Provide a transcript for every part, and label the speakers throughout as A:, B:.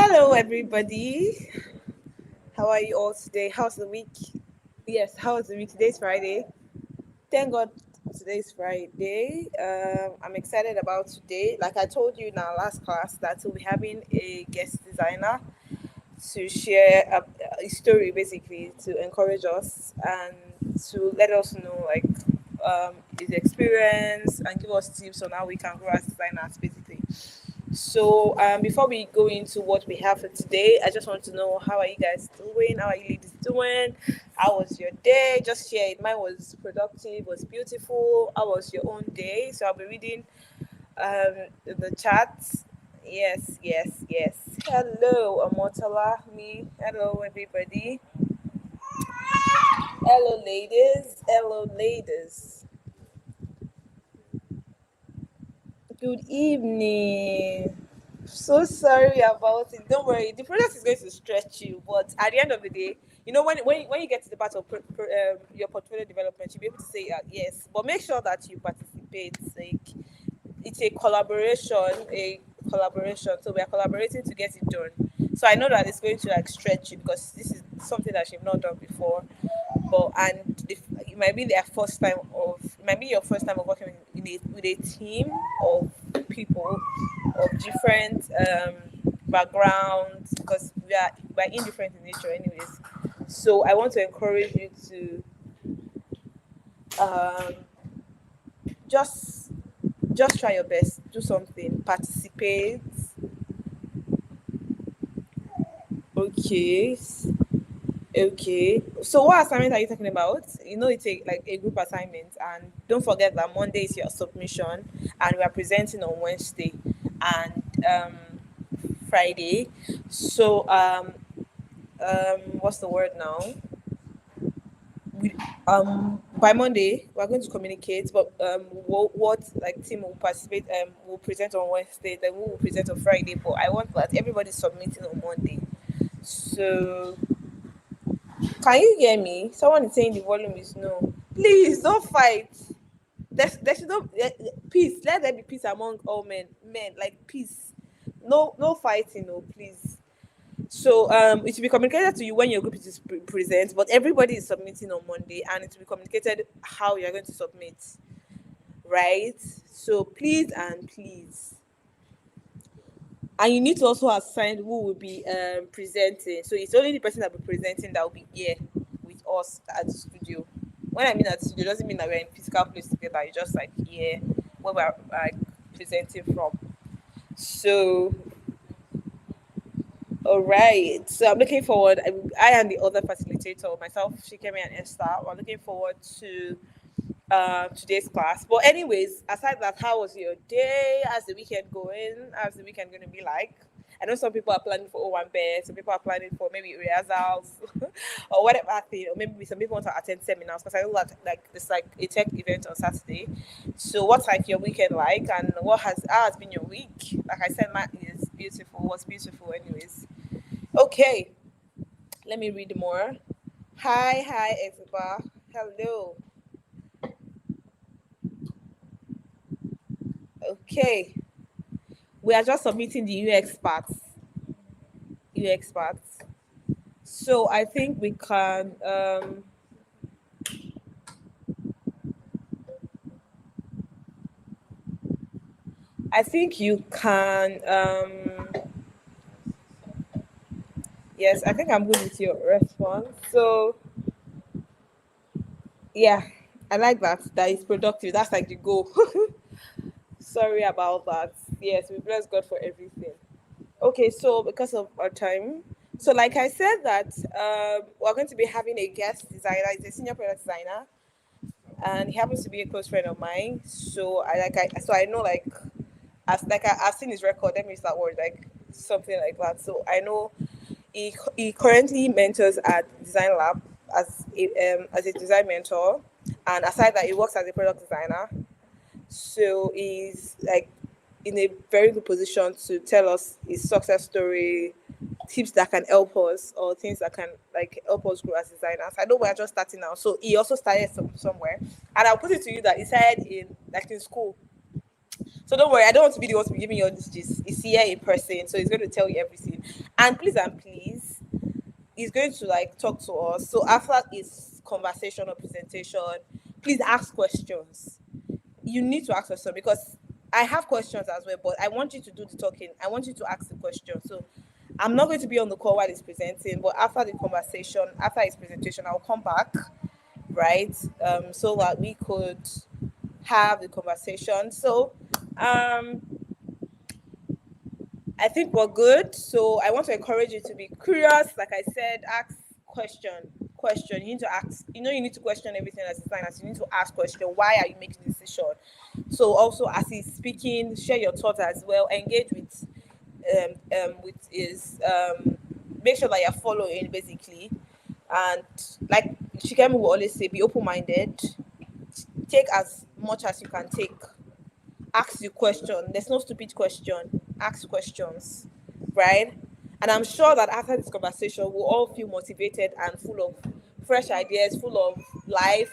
A: Hello, everybody. How are you all today? How's the week? Yes, how's the week? Today's Friday. Thank God today's Friday. I'm excited about today. Like I told you in our last class, that we'll be having a guest designer to share a story, basically, to encourage us and to let us know, like, his experience and give us tips on how we can grow as designers, basically. So before we go into what we have for today, I just want to know, how are you guys doing? How are you ladies doing? How was your day? Just share it. Mine was productive, was beautiful. How was your own day? So I'll be reading the chat. Yes, yes, yes. Hello, Amotala, me. Hello, everybody. Hello, ladies. Hello, ladies. Good evening. So sorry about it. Don't worry. The process is going to stretch you, but at the end of the day, when you get to the part of your portfolio development, you'll be able to say yes. But make sure that you participate. Like, it's a collaboration. So we are collaborating to get it done. So I know that it's going to like stretch you because this is something that you've not done before. But it might be it might be your first time of working with a team of people of different backgrounds, because we're indifferent in nature anyways. So I want to encourage you to just just try your best, do something, participate. Okay. Okay. So what assignment are you talking about? It's a group assignment, and don't forget that Monday is your submission, and we are presenting on Wednesday and Friday. So what's the word now? By Monday we're going to communicate, but what like team will participate will present on Wednesday, then we will present on Friday. But I want that everybody's submitting on Monday. So can you hear me? Someone is saying the volume is no. Please don't fight. There should not peace. Let there be peace among all men. Men, like, peace. No fighting, no, please. So it will be communicated to you when your group is present, but everybody is submitting on Monday, and it will be communicated how you're going to submit. Right? So please and please. And you need to also assign who will be presenting. So it's only the person that will be presenting that will be here with us at the studio. When I mean at the studio, doesn't mean that we're in physical place together. It's just like here where we're like presenting from. So, all right. So I'm looking forward. I am the other facilitator, myself, Shikemi and Esther. We're looking forward to today's class. But anyways, aside that, how was your day? How's the weekend going? How's the weekend going to be like? I know some people are planning for O1 Bear, some people are planning for maybe rehearsals or whatever thing, or maybe some people want to attend seminars, because I know that like it's like a tech event on Saturday. So what's like your weekend like, and how has been your week? Like I said, mine is beautiful. Was beautiful anyways. Okay, let me read more. Hi, Ezba. Hello. Okay, we are just submitting the UX parts. So I think we can. I think you can. Yes, I think I'm good with your response. So yeah, I like that. That is productive. That's like the goal. Sorry about that. Yes, we bless God for everything. Okay, so because of our time, so like I said that we're going to be having a guest designer. He's a senior product designer, and he happens to be a close friend of mine. So I know, like, I've seen his record. Let me use that word, like something like that. So I know he currently mentors at Design Lab as a design mentor, and aside that, he works as a product designer. So he's like in a very good position to tell us his success story, tips that can help us, or things that can like help us grow as designers. I know we're just starting now, so he also started somewhere, and I'll put it to you that he started in school. So don't worry, I don't want to be the one to be giving you all this gist. He's here in person, so he's going to tell you everything. And please, he's going to like talk to us. So after his conversation or presentation, please ask questions. You need to ask questions because I have questions as well, but I want you to do the talking. I want you to ask the question. So I'm not going to be on the call while he's presenting, but after the conversation, after his presentation, I'll come back, right? So that we could have the conversation. So um I think we're good. So I want to encourage you to be curious. Like I said, ask question. You need to ask. You need to question everything as a finance. You need to ask question. Why are you making the decision? So also as he's speaking, share your thoughts as well. Engage with his make sure that you're following basically. And like Shikemi will always say, be open minded. Take as much as you can take. Ask you question. There's no stupid question. Ask questions, right? And I'm sure that after this conversation, we'll all feel motivated and full of fresh ideas, full of life.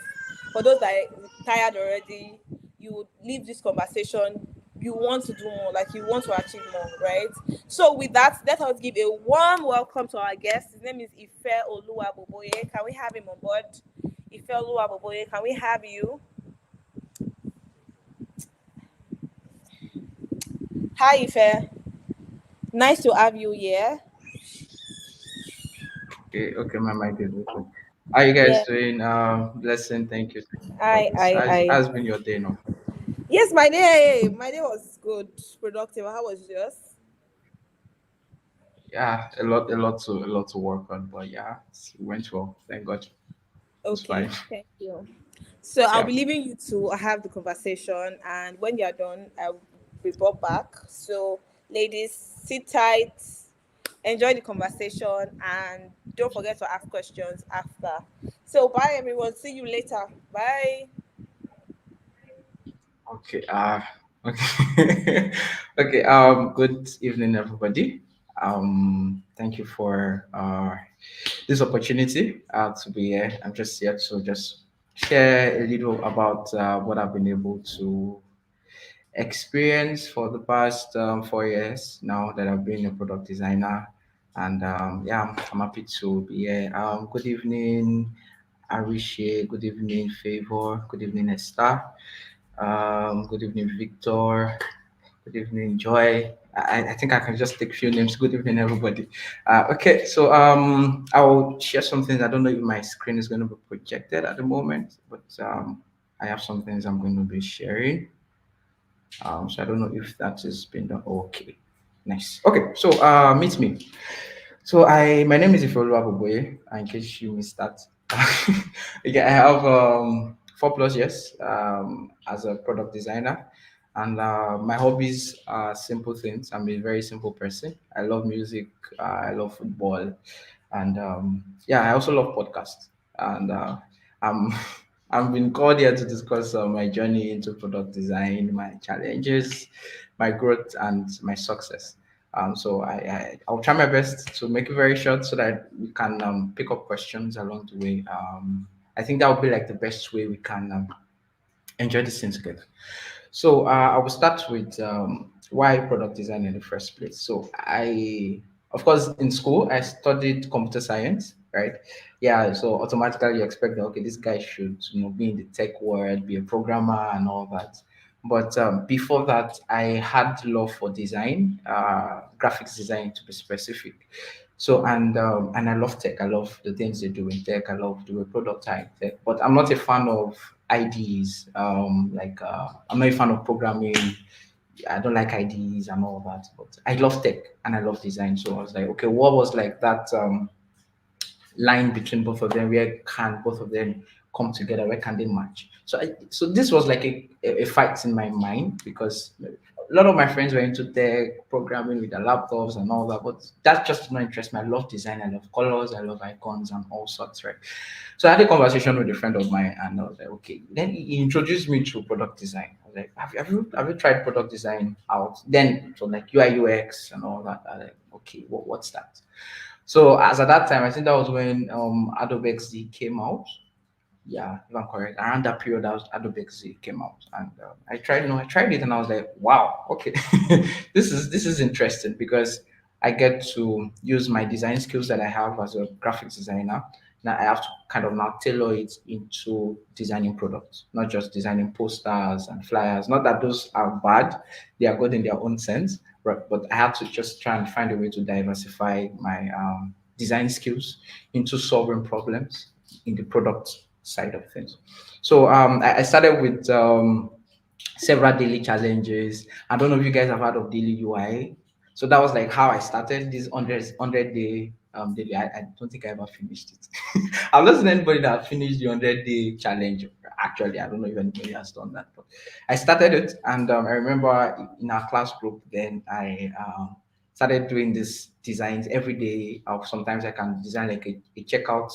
A: For those that are tired already, you would leave this conversation. You want to do more, like you want to achieve more, right? So with that, let us give a warm welcome to our guest. His name is Ifeoluwa Baboye. Can we have him on board? Ifeoluwa Baboye, can we have you? Hi, Ife. Nice to have you here.
B: Okay, my mic is open. How you
A: Yeah.
B: guys doing? Blessing, thank you for
A: I,
B: this.
A: I, I.
B: How's been your day now?
A: Yes, my day was good, productive. How was yours?
B: Yeah, a lot to work on, but yeah, it went well. Thank God, it's fine.
A: Okay, thank you. So I'll
B: Yeah.
A: be leaving you to have the conversation, and when you're done, I'll be brought back. So, ladies, sit tight, enjoy the conversation, and don't forget to ask questions after. So, bye, everyone. See you later. Bye.
B: Okay. Okay. Okay. Good evening, everybody. Thank you for this opportunity to be here. I'm just here to just share a little about what I've been able to experience for the past 4 years now that I've been a product designer. And yeah, I'm happy to be here. Good evening, Arishe. Good evening, Favor. Good evening, Esther. Good evening, Victor. Good evening, Joy. I think I can just take a few names. Good evening, everybody. Okay, so I'll share some things. I don't know if my screen is going to be projected at the moment, but I have some things I'm going to be sharing. So I don't know if that has been done. Okay, nice. Okay, so meet me. So my name is Ifeoluwa Baboye. In case you missed that, okay, I have 4 plus years as a product designer, and my hobbies are simple things. I'm a very simple person. I love music. I love football, and yeah, I also love podcasts. And I'm I've been called here to discuss my journey into product design, my challenges, my growth, and my success. So I'll try my best to make it very short so that we can pick up questions along the way. I think that would be like the best way we can enjoy this thing together. So I will start with why product design in the first place. So of course, in school, I studied computer science, right? Yeah, so automatically you expect that, okay, this guy should, be in the tech world, be a programmer and all that. But before that, I had love for design, graphics design to be specific. So and I love tech. I love the things they do in tech. I love the way product are in tech. But I'm not a fan of IDs. I'm not a fan of programming. I don't like IDs and all that. But I love tech and I love design. So I was like, okay, what was like that line between both of them? Where can both of them come together? Where can they match? So this was like a fight in my mind because a lot of my friends were into tech, programming with their laptops and all that, but that just did not interest me. I love design, I love colors, I love icons and all sorts, right? So I had a conversation with a friend of mine, and I was like, okay. Then he introduced me to product design. I was like, have you tried product design out? Then so like UI UX and all that. I was like, okay, what's that? So as at that time, I think that was when Adobe XD came out. Yeah, if I'm correct, around that period, that was Adobe XD came out, and I tried it, and I was like, wow, okay, this is interesting because I get to use my design skills that I have as a graphic designer. Now I have to kind of now tailor it into designing products, not just designing posters and flyers. Not that those are bad, they are good in their own sense, but I have to just try and find a way to diversify my design skills into solving problems in the product side of things. So I started with several daily challenges. I don't know if you guys have heard of daily UI. So that was like how I started this 100 day daily. I don't think I ever finished it. I've not seen anybody that finished the 100 day challenge. Actually, I don't know if anybody has done that. But I started it, and I remember in our class group, then I started doing these designs every day. Sometimes I can design like a checkout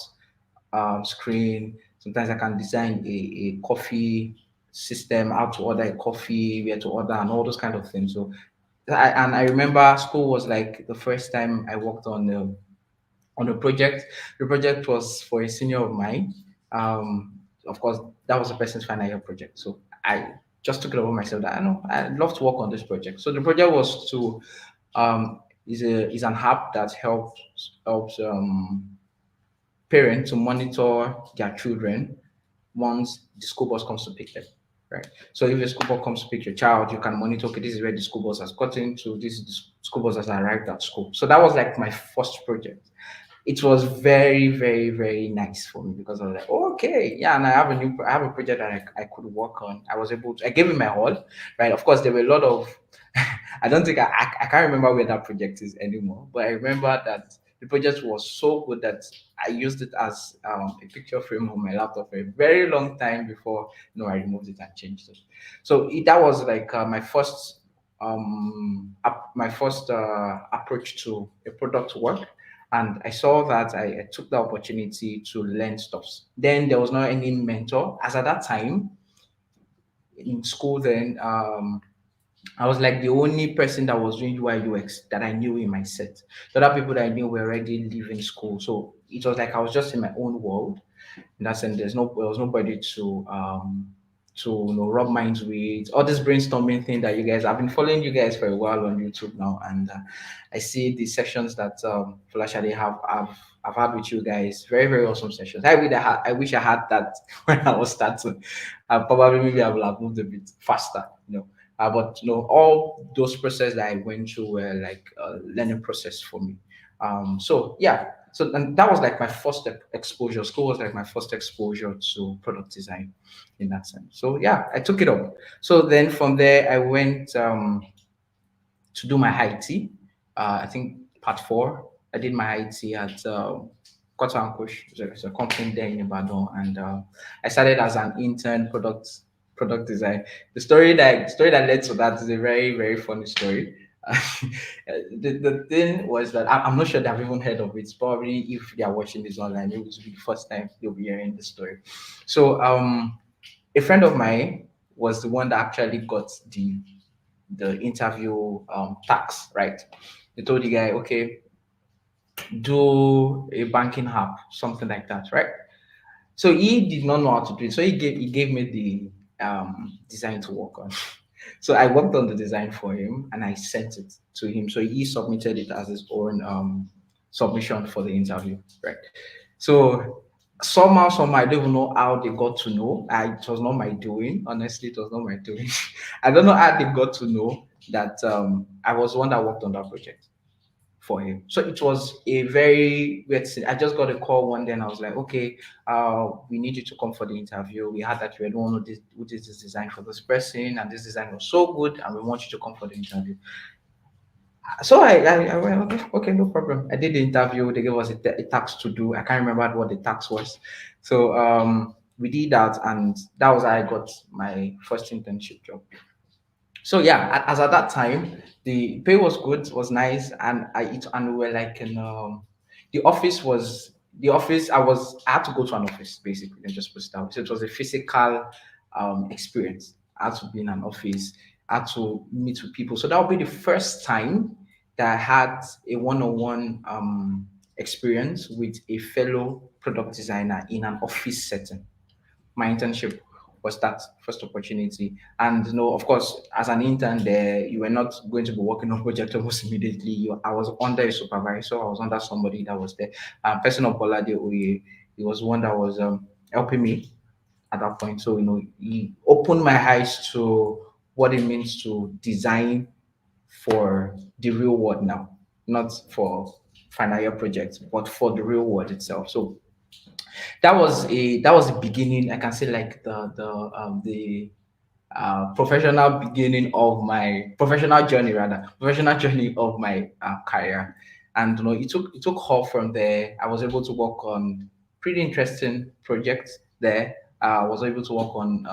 B: screen. Sometimes I can design a coffee system, how to order a coffee, where to order, and all those kind of things. So, I remember school was like the first time I worked on a project. The project was for a senior of mine. Of course, that was the person's final year project. So I just took it over myself that I know I'd love to work on this project. So the project was to is an app that helps parents to monitor their children once the school bus comes to pick them. Right. So if the school bus comes to pick your child, you can monitor, okay, this is where the school bus has gotten to, this is the school bus has arrived at school. So that was like my first project. It was very, very, very nice for me because I was like, oh, okay, yeah, and I have a project that I could work on. I was able to, I gave it my all, right? Of course, there were a lot of, I don't think I can't remember where that project is anymore, but I remember that the project was so good that I used it as a picture frame on my laptop for a very long time before, I removed it and changed it. So that was like my first approach to a product work, and I saw that I took the opportunity to learn stuff. Then there was not any mentor as at that time in school. Then I was like the only person that was doing UI UX that I knew in my set. The other people that I knew were already leaving school, so it was like I was just in my own world. In that sense, there was nobody to rub minds with. All this brainstorming thing that you guys, I've been following you guys for a while on YouTube now, and I see the sessions that Flashade I've had with you guys. Very, very awesome sessions. I wish I had that when I was starting. Probably maybe I would have moved a bit faster, but all those processes that I went through were like a learning process for me. So yeah, so and that was like my first exposure. School was like my first exposure to product design in that sense. So yeah, I took it up. So then from there I went to do my IT. I think part four. I did my IT at Koto and Kush. It's a company there in Ibadan, and I started as an intern product design. The story that led to that is a very, very funny story. The thing was that I'm not sure they've even heard of it. Probably if they are watching this online, it will be the first time they'll be hearing the story. So a friend of mine was the one that actually got the interview tax, right? They told the guy, okay, do a banking app, something like that, right? So he did not know how to do it. So he gave me the design to work on. So I worked on the design for him and I sent it to him. So he submitted it as his own submission for the interview, right? So somehow, I don't even know how they got to know. It was not my doing. Honestly, it was not my doing. I don't know how they got to know that I was the one that worked on that project for him. So it was a very weird thing. I just got a call one day and I was like, okay, we need you to come for the interview. We had that you were the one who did this design for this person, and this design was so good, and we want you to come for the interview. So I went, okay, okay, no problem. I did the interview. They gave us a task to do. I can't remember what the task was. So we did that, and that was how I got my first internship job. So yeah, as at that time, the pay was good, was nice, and we were like in the office. I had to go to an office basically and just put it out. So it was a physical experience. I had to be in an office. I had to meet with people. So that would be the first time that I had a one-on-one experience with a fellow product designer in an office setting. My internship was that first opportunity. And of course, as an intern there, you were not going to be working on project almost immediately. I was under a supervisor. I was under somebody that was there. Person of Bolade Oye, he was one that was helping me at that point. So he opened my eyes to what it means to design for the real world now, not for final year projects, but for the real world itself. So that was the beginning. I can say like the professional beginning of my professional journey of my career. And it took off from there. I was able to work on pretty interesting projects there. I was able to work on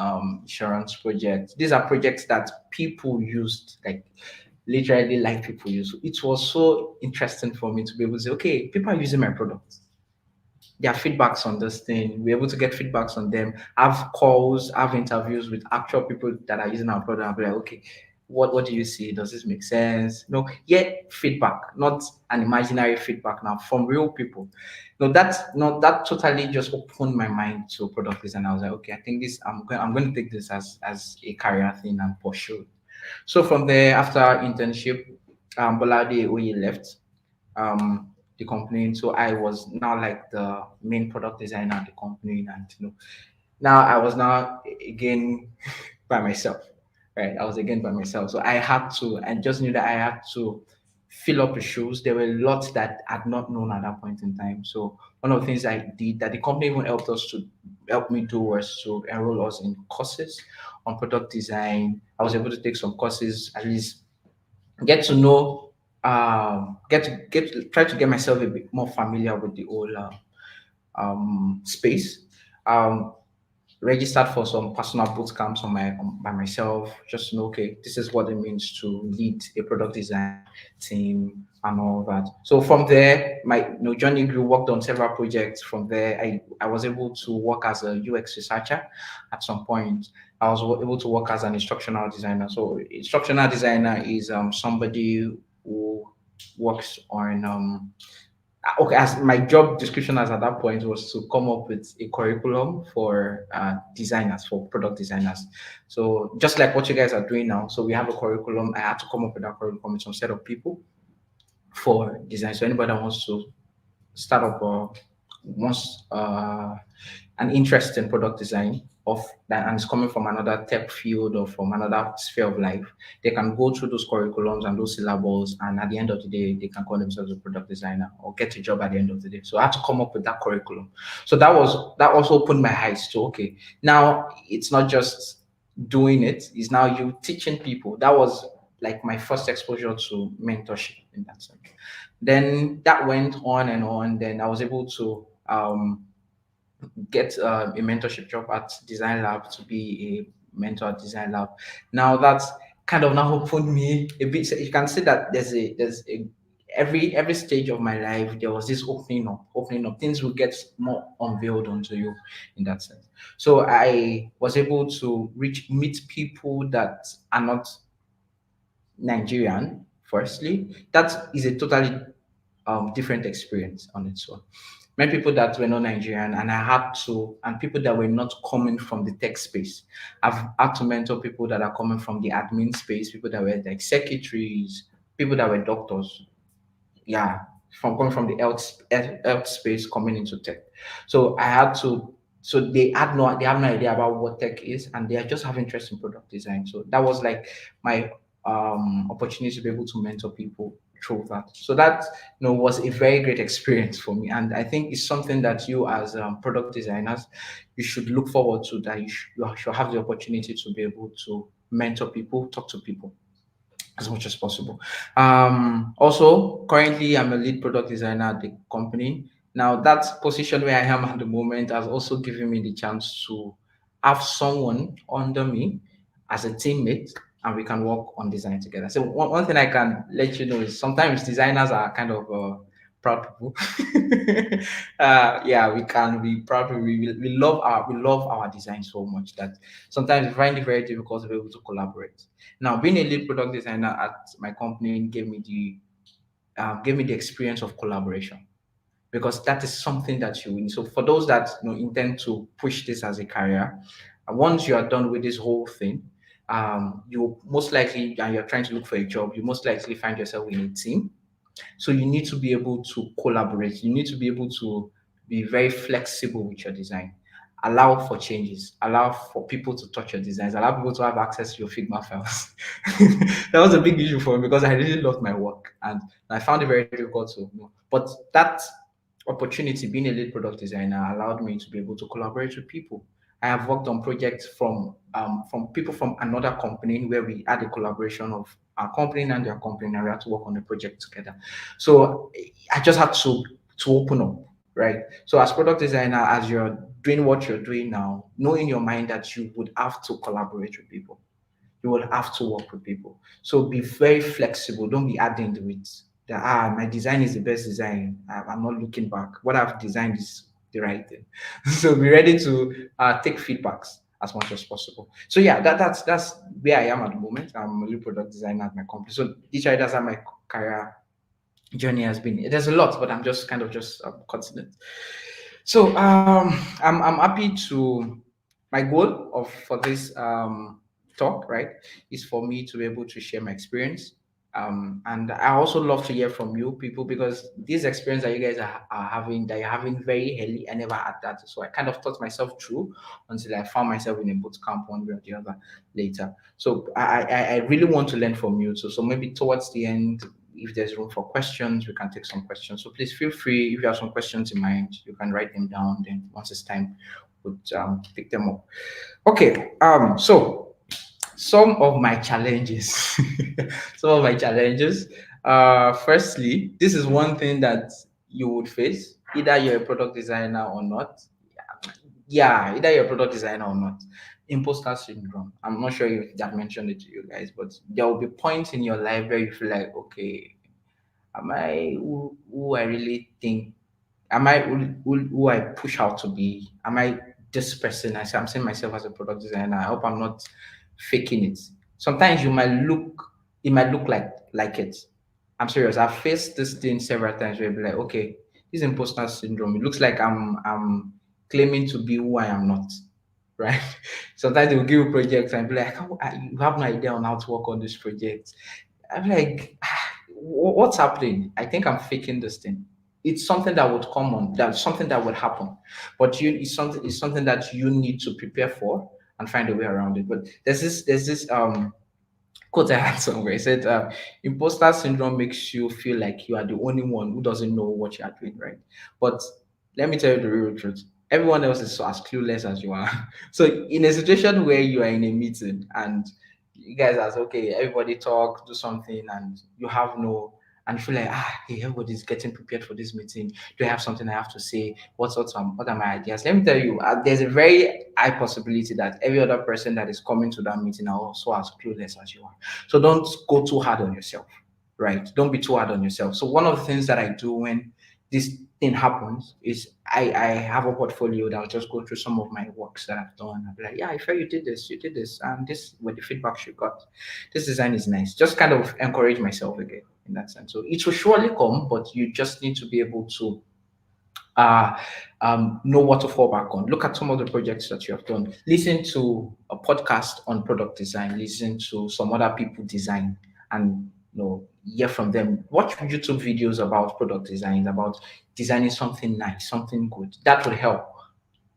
B: insurance projects. These are projects that people used, like literally like people use. It was so interesting for me to be able to say, okay, people are using my products, their feedbacks on this thing. We're able to get feedbacks on them, have calls, have interviews with actual people that are using our product. And be like, okay, what do you see? Does this make sense? Yeah, feedback, not an imaginary feedback now from real people. That totally just opened my mind to product design. I was like, okay, I think this I'm going to take this as a career thing and pursue. So from there, after internship, Bolade Oye left the company. So I was now like the main product designer at the company, and now I was now again by myself, right? I was again by myself, so I just knew that I had to fill up the shoes. There were lots that I had not known at that point in time. So one of the things I did that the company even help me do was to enroll us in courses on product design. I was able to take some courses, at least get to know, try to get myself a bit more familiar with the whole space. Um, Registered for some personal boot camps by myself, just to know, okay, this is what it means to lead a product design team and all that. So from there, my journey grew. Worked on several projects. From there, I was able to work as a UX researcher. At some point, I was able to work as an instructional designer. So instructional designer is somebody who works on okay, as my job description as at that point was to come up with a curriculum for designers, for product designers. So just like what you guys are doing now, so we have a curriculum. I had to come up with that curriculum with some set of people for design. So anybody that wants to start up or wants an interest in product design of that and is coming from another tech field or from another sphere of life, they can go through those curriculums and those syllables, and at the end of the day, they can call themselves a product designer or get a job at the end of the day. So I had to come up with that curriculum. So that also opened my eyes to, okay, now it's not just doing it's now you teaching people. That was like my first exposure to mentorship in that sense. Then that went on and on. Then I was able to get a mentorship job at Design Lab to be a mentor at Design Lab. Now that's kind of now opened me a bit. So you can see that there's a every stage of my life there was this opening up. Things will get more unveiled onto you in that sense. So I was able to meet people that are not Nigerian. Firstly, that is a totally different experience on its own. Many people that were not Nigerian, and and people that were not coming from the tech space. I've had to mentor people that are coming from the admin space, people that were like secretaries, people that were doctors, yeah, from coming from the health space coming into tech. So I had to so they have no idea about what tech is, and they are just have interest in product design. So that was like my opportunity to be able to mentor people through that. So that was a very great experience for me, and I think it's something that you as product designers you should look forward to, that you should have the opportunity to be able to mentor people, talk to people as much as possible. Also, currently, I'm a lead product designer at the company. Now, that position where I am at the moment has also given me the chance to have someone under me as a teammate, and we can work on design together. So, one thing I can let you know is sometimes designers are kind of proud people. Yeah, we can be proud people. We love our design so much that sometimes we find it very difficult to be able to collaborate. Now, being a lead product designer at my company gave me the experience of collaboration, because that is something that you need. So for those that intend to push this as a career, And once you are done with this whole thing, you most likely, and you're trying to look for a job, you most likely find yourself in a team. So you need to be able to collaborate. You need to be able to be very flexible with your design. Allow for changes. Allow for people to touch your designs. Allow people to have access to your Figma files. That was a big issue for me because I really loved my work and I found it very difficult to know. But that opportunity, being a lead product designer, allowed me to be able to collaborate with people. I have worked on projects from people from another company where we had a collaboration of our company and their company, and we had to work on the project together. So I just had to open up, right? So as product designer, as you're doing what you're doing now, know in your mind that you would have to collaborate with people. You will have to work with people. So be very flexible. Don't be adding to it. That my design is the best design. I'm not looking back. What I've designed is the right thing. So be ready to take feedbacks as much as possible. So yeah, that's where I am at the moment. I'm a lead product designer at my company. So literally that's how my career journey has been. There's a lot, but I'm just kind of just cutting it. So I'm happy to. My goal of for this talk, right, is for me to be able to share my experience. And I also love to hear from you people because this experience that you guys are having, that you're having very early, I never had that. So I kind of thought myself through until I found myself in a boot camp one way or the other later. So I really want to learn from you. So maybe towards the end, if there's room for questions, we can take some questions. So please feel free. If you have some questions in mind, you can write them down. Then once it's time, we'll pick them up. Okay. So some of my challenges. Some of my challenges. Firstly, this is one thing that you would face. Either you're a product designer or not. Yeah, either you're a product designer or not. Imposter syndrome. I'm not sure if I've mentioned it to you guys, but there will be points in your life where you feel like, okay, am I who I really think? Am I who I push out to be? Am I this person? I'm seeing myself as a product designer. I hope I'm not faking it. Sometimes it might look like it. I'm serious. I've faced this thing several times where I'll be like, okay, this imposter syndrome. It looks like I'm claiming to be who I am not. Right? Sometimes they will give you projects and be like, you have no idea on how to work on this project. I'm like, what's happening? I think I'm faking this thing. It's something that would come on, that's something that would happen. But it's something that you need to prepare for and find a way around it. But there's this quote I had somewhere. It said, imposter syndrome makes you feel like you are the only one who doesn't know what you are doing, right? But let me tell you the real truth. Everyone else is as clueless as you are. So in a situation where you are in a meeting and you guys are okay, everybody talk, do something, and you have no, and you feel like, hey, everybody's getting prepared for this meeting. Do I have something I have to say? What are my ideas? Let me tell you, there's a very high possibility that every other person that is coming to that meeting are also as clueless as you are. So don't go too hard on yourself, right? Don't be too hard on yourself. So one of the things that I do when this thing happens is I have a portfolio that I'll just go through some of my works that I've done. I'll be like, yeah, I feel you did this, and this were the feedbacks you got. This design is nice. Just kind of encourage myself again in that sense. So it will surely come, but you just need to be able to uh, know what to fall back on. Look at some of the projects that you have done. Listen to a podcast on product design. Listen to some other people design, and hear from them. Watch YouTube videos about product design, about designing something nice, something good. That will help.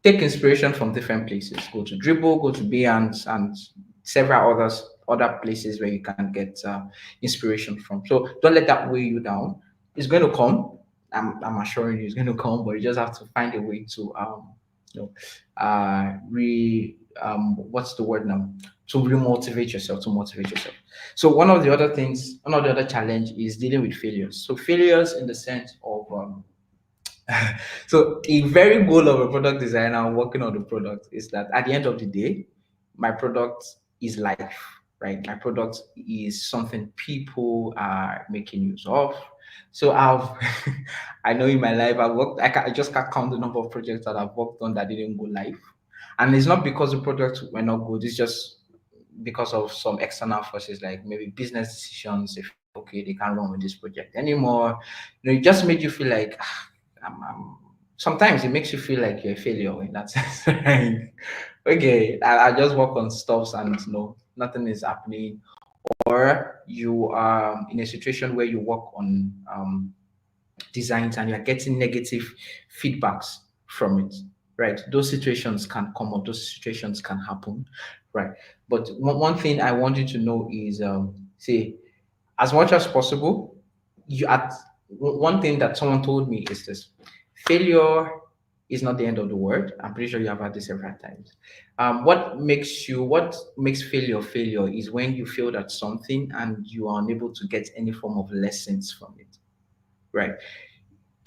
B: Take inspiration from different places. Go to Dribble, go to Behance, and several other places where you can get inspiration from. So don't let that weigh you down. It's going to come. I'm assuring you, it's going to come, but you just have to find a way to you know what's the word now, to remotivate yourself, to motivate yourself. So one of the other challenge is dealing with failures. So failures in the sense of so a very goal of a product designer working on the product is that at the end of the day, my product is life, right? My product is something people are making use of. So I know in my life I just can't count the number of projects that I've worked on that didn't go live. And it's not because the products were not good, it's just because of some external forces, like maybe business decisions. They feel like, okay, they can't run with this project anymore. It just made you feel like sometimes it makes you feel like you're a failure in that sense. Right? Okay, I just work on stuffs and nothing is happening, or you are in a situation where you work on designs and you're getting negative feedbacks from it, right? Those situations can come up, those situations can happen, right? But one thing I want you to know is, say, as much as possible, you at one thing that someone told me is this: failure is not the end of the world. I'm pretty sure you have had this several times. What makes failure failure is when you failed at something and you are unable to get any form of lessons from it, right?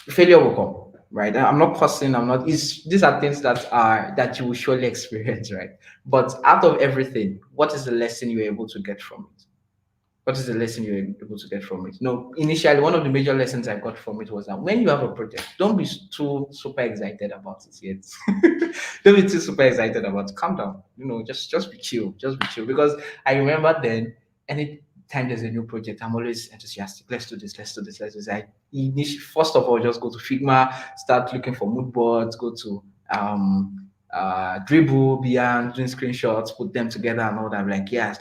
B: Failure will come, right? I'm not cursing, I'm not it's these are things that you will surely experience, right? But out of everything, what is the lesson you're able to get from it? What is the lesson you're able to get from it? No, initially, one of the major lessons I got from it was that when you have a project, don't be too super excited about it yet. Don't be too super excited about it. Calm down. Just be chill. Just be chill. Because I remember then, anytime there's a new project, I'm always enthusiastic. Let's do this. Let's do this. Let's do this. First of all, just go to Figma, start looking for mood boards, go to dribble beyond doing screenshots, put them together and all that. I'm like, yes,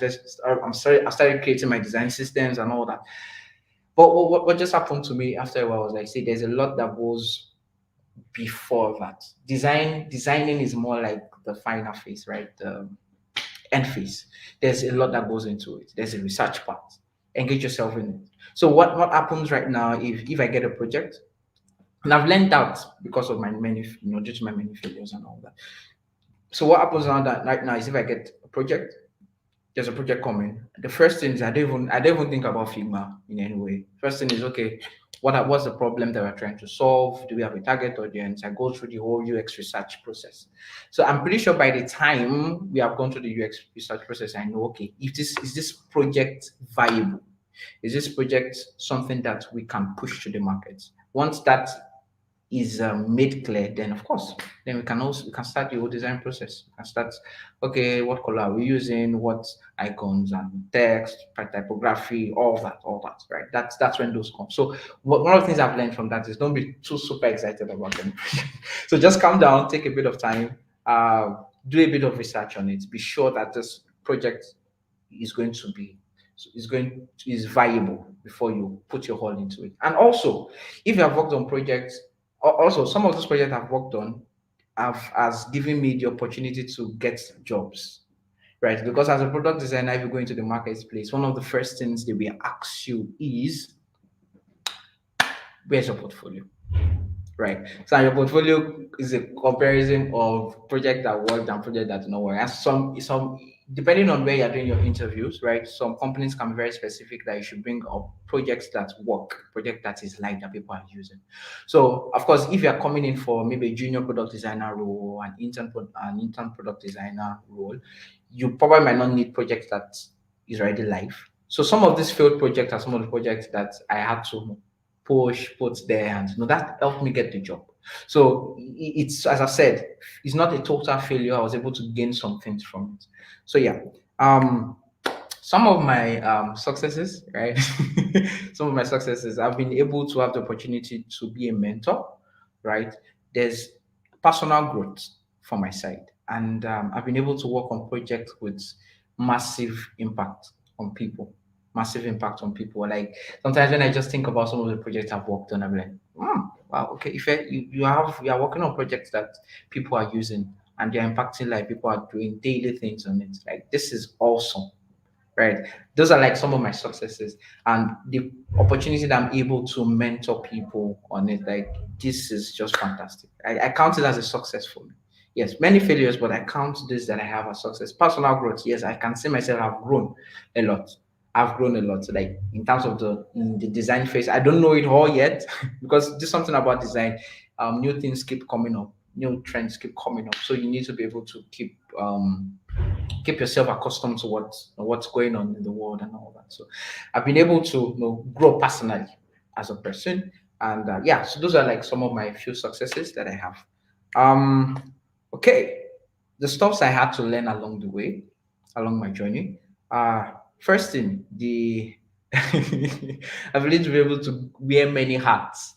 B: I'm sorry. I started creating my design systems and all that. But what just happened to me after a while was like, see, there's a lot that goes before that. Designing is more like the final phase, right? The end phase. There's a lot that goes into it. There's a research part. Engage yourself in it. So what happens right now if I get a project, and I've learned that because of my many, due to my many failures and all that. So what happens now that right now is if I get a project, there's a project coming. The first thing is I don't even think about Figma in any way. First thing is, okay, what's the problem that we're trying to solve? Do we have a target audience? I go through the whole UX research process. So I'm pretty sure by the time we have gone through the UX research process, I know, okay, if this is this project viable? Is this project something that we can push to the market? Once that is made clear, then of course, then we can start the whole design process. We can start, okay, what color are we using, what icons and text, typography, all that, right? That's when those come. So one of the things I've learned from that is don't be too super excited about them. So just calm down, take a bit of time, do a bit of research on it. Be sure that this project is going to be is viable before you put your all into it. And also, if you have worked on projects, also some of those projects I've worked on have has given me the opportunity to get jobs, right? Because as a product designer, if you go into the marketplace, one of the first things they will ask you is, where's your portfolio? Right. So your portfolio is a comparison of project that worked and project that did not work. And some depending on where you're doing your interviews, right? Some companies can be very specific that you should bring up projects that work, project that is live that people are using. So of course, if you're coming in for maybe a junior product designer role, an intern product designer role, you probably might not need projects that is already live. So some of these failed projects are some of the projects that I had to push, put there, and that helped me get the job. So it's, as I said, it's not a total failure. I was able to gain some things from it. So yeah, um, some of my successes, right? Some of my successes, I've been able to have the opportunity to be a mentor, right? There's personal growth from my side, and I've been able to work on projects with massive impact on people. Massive impact on people. Like sometimes when I just think about some of the projects I've worked on, I'm like, wow, okay. If you are working on projects that people are using and they're impacting, like people are doing daily things on it. Like this is awesome, right? Those are like some of my successes, and the opportunity that I'm able to mentor people on it. Like this is just fantastic. I count it as a success for me. Yes, many failures, but I count this that I have as success. Personal growth, yes, I can see myself have grown a lot. I've grown a lot. Like in terms of in the design phase, I don't know it all yet because there's something about design. New things keep coming up, new trends keep coming up. So you need to be able to keep yourself accustomed to what's going on in the world and all that. So I've been able to grow personally as a person, and yeah. So those are like some of my few successes that I have. Okay, the stuffs I had to learn along the way, along my journey. First thing, the I've learned to be able to wear many hats.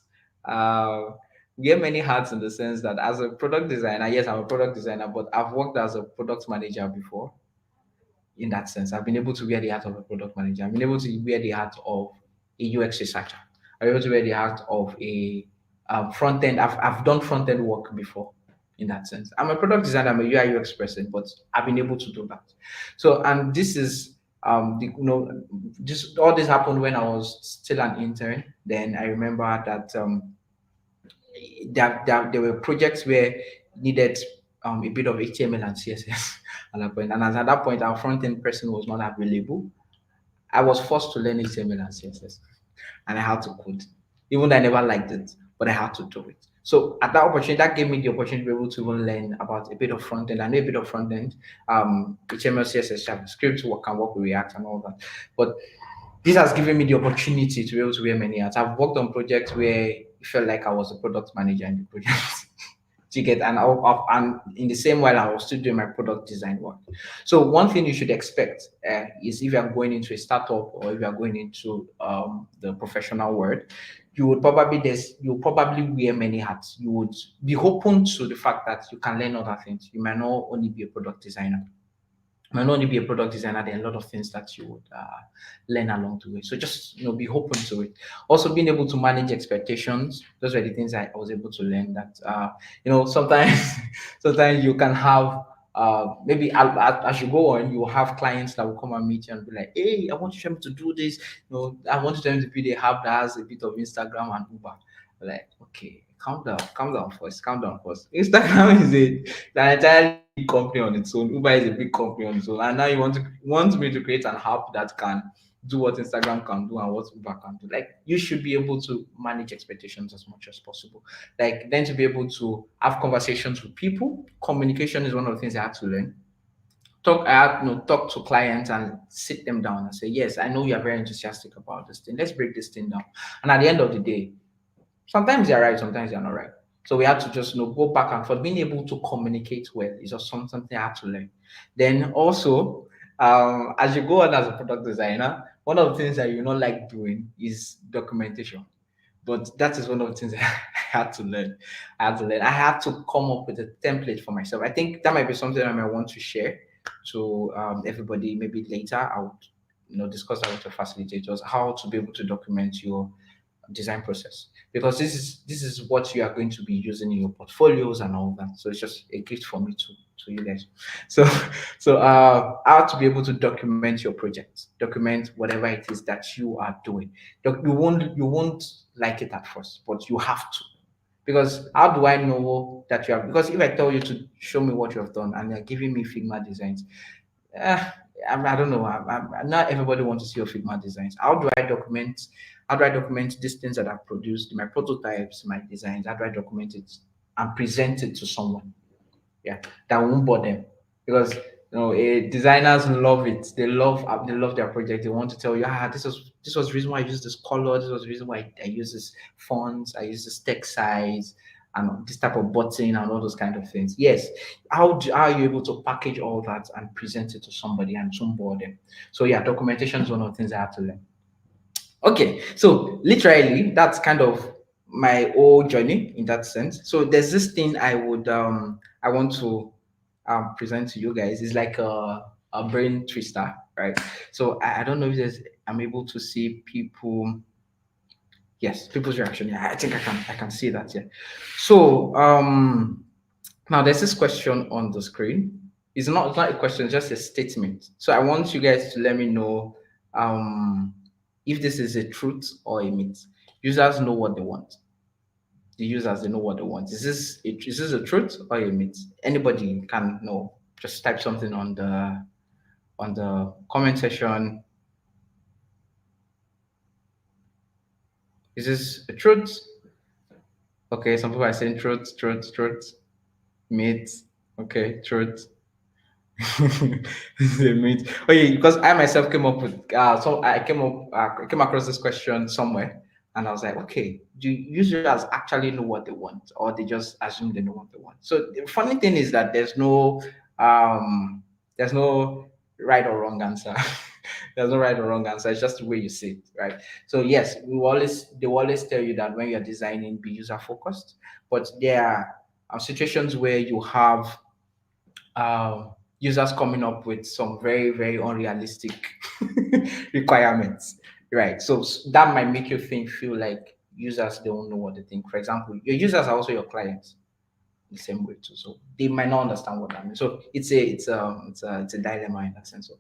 B: wear many hats in the sense that as a product designer, yes, I'm a product designer, but I've worked as a product manager before. In that sense, I've been able to wear the hat of a product manager. I've been able to wear the hat of a UX researcher. I've been able to wear the hat of a front end. I've done front end work before. In that sense, I'm a product designer. I'm a UI UX person, but I've been able to do that. So, and this is just all this happened when I was still an intern. Then I remember that there were projects where needed a bit of HTML and CSS at that point. And as at that point, our front end person was not available. I was forced to learn HTML and CSS, and I had to code, even though I never liked it, but I had to do it. So at that opportunity, that gave me the opportunity to be able to even learn about a bit of front end. I know a bit of front end, HTML, CSS, JavaScript, what can work with React and all that. But this has given me the opportunity to be able to wear many hats. I've worked on projects where it felt like I was a product manager in the project. To get and in the same while I was still doing my product design work. So one thing you should expect is if you are going into a startup or if you are going into the professional world, you will probably wear many hats. You would be open to the fact that you can learn other things. You might not only be a product designer, might not only be a product designer, there are a lot of things that you would learn along the way. So just be open to it. Also, being able to manage expectations. Those were the things I was able to learn. That sometimes sometimes you can have maybe as you go on, you will have clients that will come and meet you and be like, "Hey, I want you to do this. I want you to build a app that has a bit of Instagram and Uber." Like, okay, calm down first, calm down first. Instagram is an entirely big company on its own. Uber is a big company on its own, and now you want me to create an app that can do what Instagram can do and what Uber can do. Like, you should be able to manage expectations as much as possible. Like, then to be able to have conversations with people. Communication is one of the things I had to learn. Talk to clients and sit them down and say, yes, I know you are very enthusiastic about this thing. Let's break this thing down. And at the end of the day, sometimes they're right, sometimes they're not right. So we have to just go back and forth. Being able to communicate well is just something I had to learn. Then also, as you go on as a product designer, one of the things that you not like doing is documentation. But that is one of the things I had to learn. I had to come up with a template for myself. I think that might be something I might want to share to everybody maybe later. I would discuss that with the facilitators, how to be able to document your design process, because this is what you are going to be using in your portfolios and all that. So it's just a gift for me to you guys. So how to be able to document your project, document whatever it is that you are doing. You won't like it at first, but you have to. Because how do I know that you have? Because if I tell you to show me what you have done and you're giving me Figma designs, uh, I don't know. Not everybody wants to see your Figma designs. How do I document? How do I document these things that I've produced, my prototypes, my designs? How do I document it and present it to someone? Yeah, that won't bother them, because designers love it. They love their project. They want to tell you, this was the reason why I used this color. This was the reason why I use this font. I use this text size and this type of button and all those kind of things. Yes, how are you able to package all that and present it to somebody and to onboard them? So yeah, documentation is one of the things I have to learn. Okay, so literally, that's kind of my whole journey in that sense. So there's this thing I want to present to you guys. It's like a brain twister, right? So I don't know if I'm able to see people. Yes, people's reaction. Yeah, I think I can see that. Yeah. So now there's this question on the screen. It's not a question, it's just a statement. So I want you guys to let me know if this is a truth or a myth. Users know what they want. The users, they know what they want. Is this a truth or a myth? Anybody can know. Just type something on the comment section. Is this a truth? Okay, some people are saying truth, truth, truth, myth. Okay, truth. This is a myth. Okay, because I myself came up with so I came across this question somewhere, and I was like, okay, do users actually know what they want, or they just assume they know what they want? So the funny thing is that there's no right or wrong answer. There's no right or wrong answer. It's just the way you see it, right? So yes, they will always tell you that when you're designing, be user focused. But there are situations where you have users coming up with some very very unrealistic requirements, right? So that might make you feel like users don't know what they think. For example, your users are also your clients the same way too. So they might not understand what that means. So it's a dilemma in that sense. So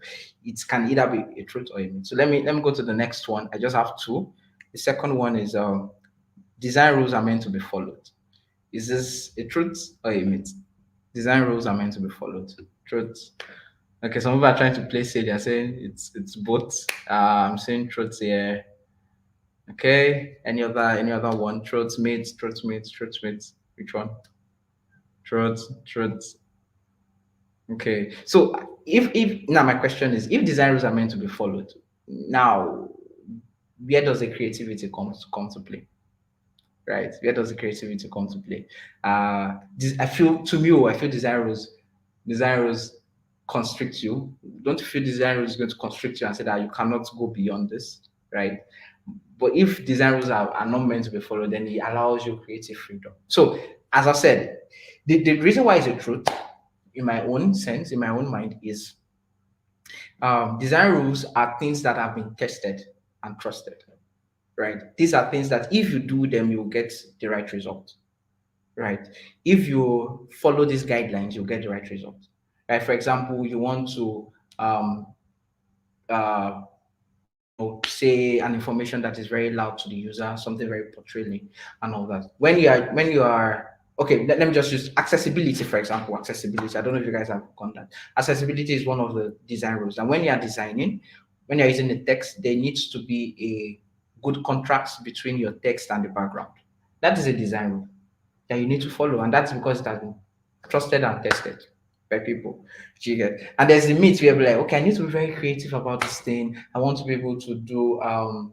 B: it can either be a truth or a myth. So let me go to the next one. I just have two. The second one is design rules are meant to be followed. Is this a truth or a myth? Design rules are meant to be followed. Truth. Okay, some people are trying to play safe. They're saying it's both. I'm saying truth here. Okay. Any other one? Truth, myth, truth, myth, truth, myth. Which one? Truth, truth. Okay. So if now my question is, if design rules are meant to be followed, now where does the creativity come to play? Right? Where does the creativity come to play? I feel to me, I feel design rules constrict you. Don't you feel design rules is going to constrict you and say that you cannot go beyond this, right? But if design rules are not meant to be followed, then it allows you creative freedom. So as I said, the reason why it's a truth in my own sense, in my own mind, is design rules are things that have been tested and trusted, right? These are things that if you do them, you'll get the right result, right? If you follow these guidelines, you'll get the right result, right? For example, you want to um, uh, say an information that is very loud to the user, something very portraying, and all that. When you are okay, let me just use accessibility for example. Accessibility. I don't know if you guys have done that. Accessibility is one of the design rules, and when you are designing, when you're using the text, there needs to be a good contrast between your text and the background. That is a design rule that you need to follow, and that's because it has been trusted and tested by people. Do you get? And there's a myth where you're like, okay, I need to be very creative about this thing. I want to be able to do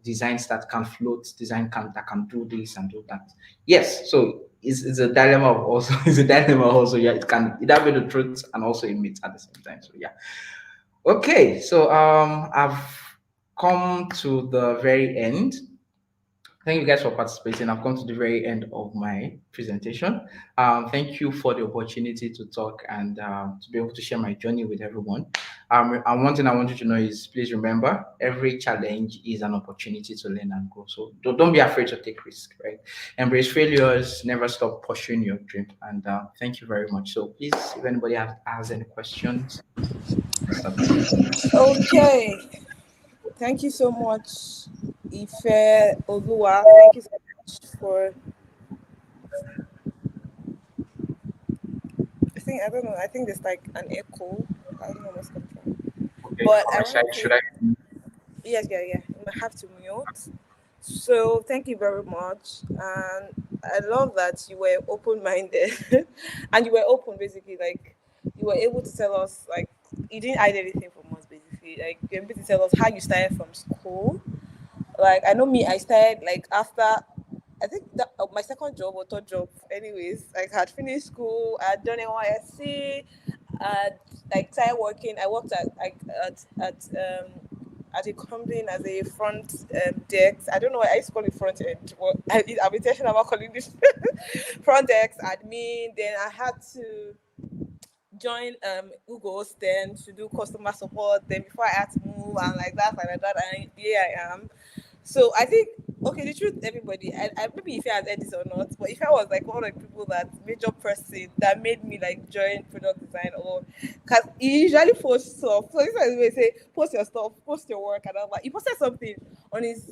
B: designs that can float, that can do this and do that. Yes, so it's a dilemma of also it's a dilemma also. Yeah, it can either be the truth and also a myth at the same time. So yeah. Okay, so I've come to the very end. Thank you guys for participating. I've come to the very end of my presentation. Thank you for the opportunity to talk and to be able to share my journey with everyone. And one thing I want you to know is please remember every challenge is an opportunity to learn and grow. So don't be afraid to take risks, right? Embrace failures, never stop pursuing your dream. And thank you very much. So please, if anybody has any questions, let's start.
A: Okay. Thank you so much, Ifeoluwa. Thank you so much for. I don't know. I think there's like an echo. I don't know what's coming from.
B: Okay,
A: But
B: from
A: I
B: my
A: want
B: side,
A: to
B: should
A: say
B: I?
A: yes, yeah, yeah. You might have to mute. So thank you very much, and I love that you were open-minded, and you were open basically. Like you were able to tell us, like you didn't hide anything from us basically. Like you're able to tell us how you started from school. Like I know me, I started like after I think that my second job or third job, anyways. Like I had finished school, I had done NYSC, I like started working. I worked at a company as a front desk. I don't know why I used to call it front end. Well, I'm intentional about calling this front desk admin. Then I had to join Google's then to do customer support. Then before I had to move and like that, and here I am. So I think okay, the truth, everybody, I maybe if I had heard this or not, but if I was like one of the people that major person that made me like join product design or because he usually posts stuff. So this is where say post your stuff, post your work, and I'm like he posted something on his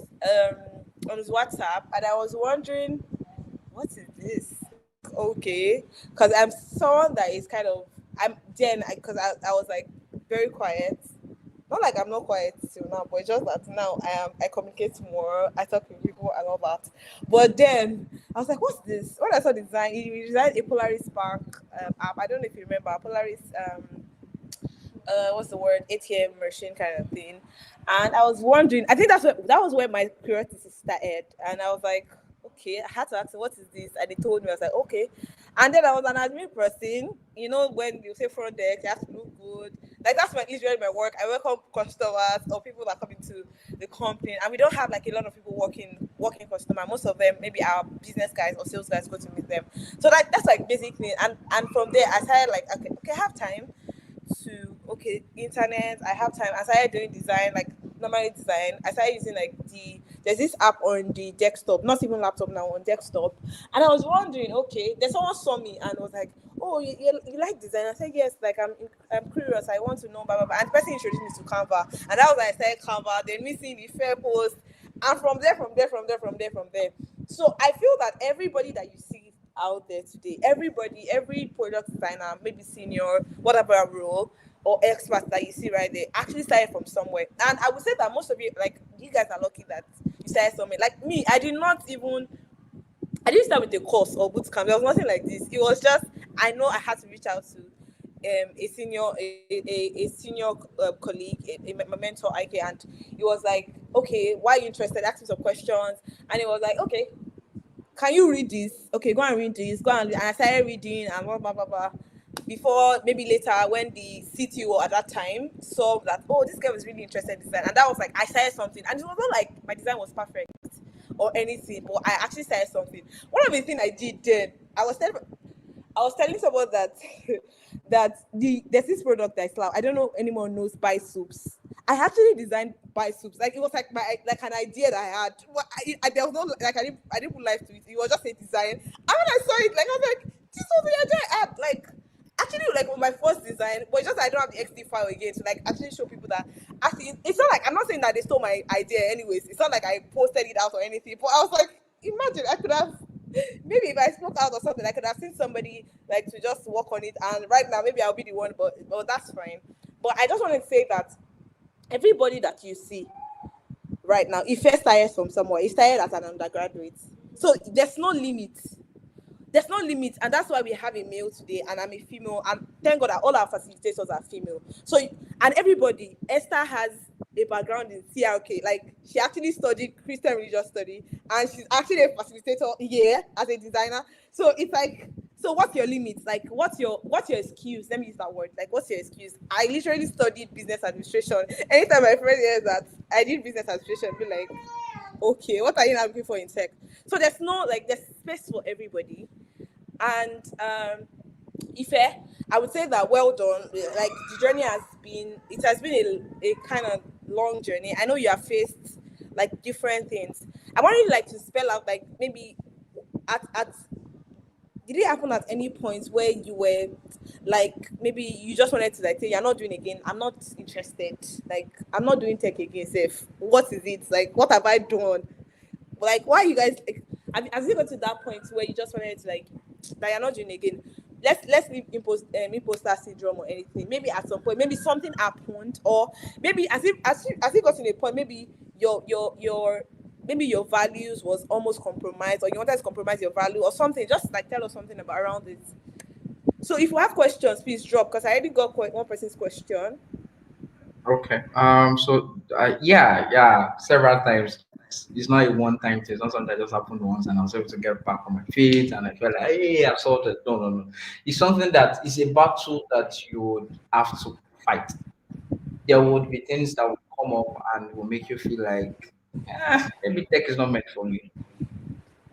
A: WhatsApp, and I was wondering what is this? Like, okay, because I'm someone that is kind of I'm then because I was like very quiet. Not like I'm not quiet till now, but it's just that now I communicate more. I talk with people and all that. But then I was like, what's this? When I saw the design, he designed a Polaris Spark app. I don't know if you remember Polaris what's the word ATM machine kind of thing. And I was wondering, I think that was where my curiosity started. And I was like, okay, I had to ask him, what is this? And he told me, I was like, okay. And then I was an admin person, when you say front desk, you have to look good. Like that's my literally my work. I welcome customers or people that come into the company, and we don't have like a lot of people working customer. Most of them maybe our business guys or sales guys go to meet them. So that's like basically, and from there I started like okay, I have time to internet. I have time. I started doing design, like normally design. I started using like there's this app on the desktop, not even laptop now, on desktop. And I was wondering, okay, there's someone saw me and was like, oh, you like design? I said yes. Like I'm curious. I want to know blah blah blah. And the person introduced me to Canva, and that was when I started Canva. Then me seeing the fair post, and from there. So I feel that everybody that you see out there today, every product designer, maybe senior, whatever role or expert that you see right there, actually started from somewhere. And I would say that most of you, like you guys, are lucky that you started somewhere. Like me, I didn't start with a course or bootcamp. There was nothing like this. It was just I know I had to reach out to a senior colleague, my mentor, Ike, and he was like, okay, why are you interested? Ask me some questions, and it was like, okay, can you read this? Okay, go and read this. Go and I started reading and blah blah blah blah. Before maybe later when the CTO at that time saw that, oh, this guy was really interested in design, and that was like I started something, and it was not like my design was perfect or anything, but I actually started something. One of the things I did then, I was telling someone that there's this product that is loud. I don't know if anyone knows buy soups. I actually designed buy soups. Like it was like my like an idea that I had. There was no like I didn't put life to it. It was just a design. And when I saw it, like I was like, this was the idea I had. Like actually like with my first design, but it's just I don't have the XD file again to like actually show people that actually it's not like I'm not saying that they stole my idea anyways. It's not like I posted it out or anything. But I was like, imagine I could have maybe if I spoke out or something, I could have seen somebody like to just work on it. And right now, maybe I'll be the one, but that's fine. But I just want to say that everybody that you see right now, if first started from somewhere, he started as an undergraduate. So there's no limit, and that's why we have a male today and I'm a female, and thank God that all our facilitators are female. So and everybody, Esther has a background in CRK, like she actually studied Christian religious study, and she's actually a facilitator here as a designer. So it's like, so what's your limits? Like what's your excuse? Let me use that word. Like what's your excuse? I literally studied business administration. Anytime my friend hears that I did business administration, be like, okay, what are you now looking for in tech? So there's space for everybody. And Ife, I would say that well done. Like the journey has been a kind of long journey. I know you have faced like different things. I want you like to spell out like maybe at did it happen at any point where you were like maybe you just wanted to like say you're not doing again, I'm not interested, like I'm not doing tech again, safe, what is it, like what have I done, like why you guys like, have you got to that point where you just wanted to like that you're not doing again? Let's leave imposter syndrome or anything. Maybe at some point, maybe something happened, or maybe as if got to a point, maybe your maybe your values was almost compromised, or you wanted to compromise your value or something. Just like tell us something about around it. So if you have questions, please drop, because I already got one person's question.
B: Okay. Yeah, yeah, several times. It's not a one-time thing. It's not something that just happened once, and I was able to get back on my feet, and I felt like, hey, I've solved it. No, no, no. It's something that is a battle that you would have to fight. There would be things that will come up and will make you feel like, maybe tech is not meant for me.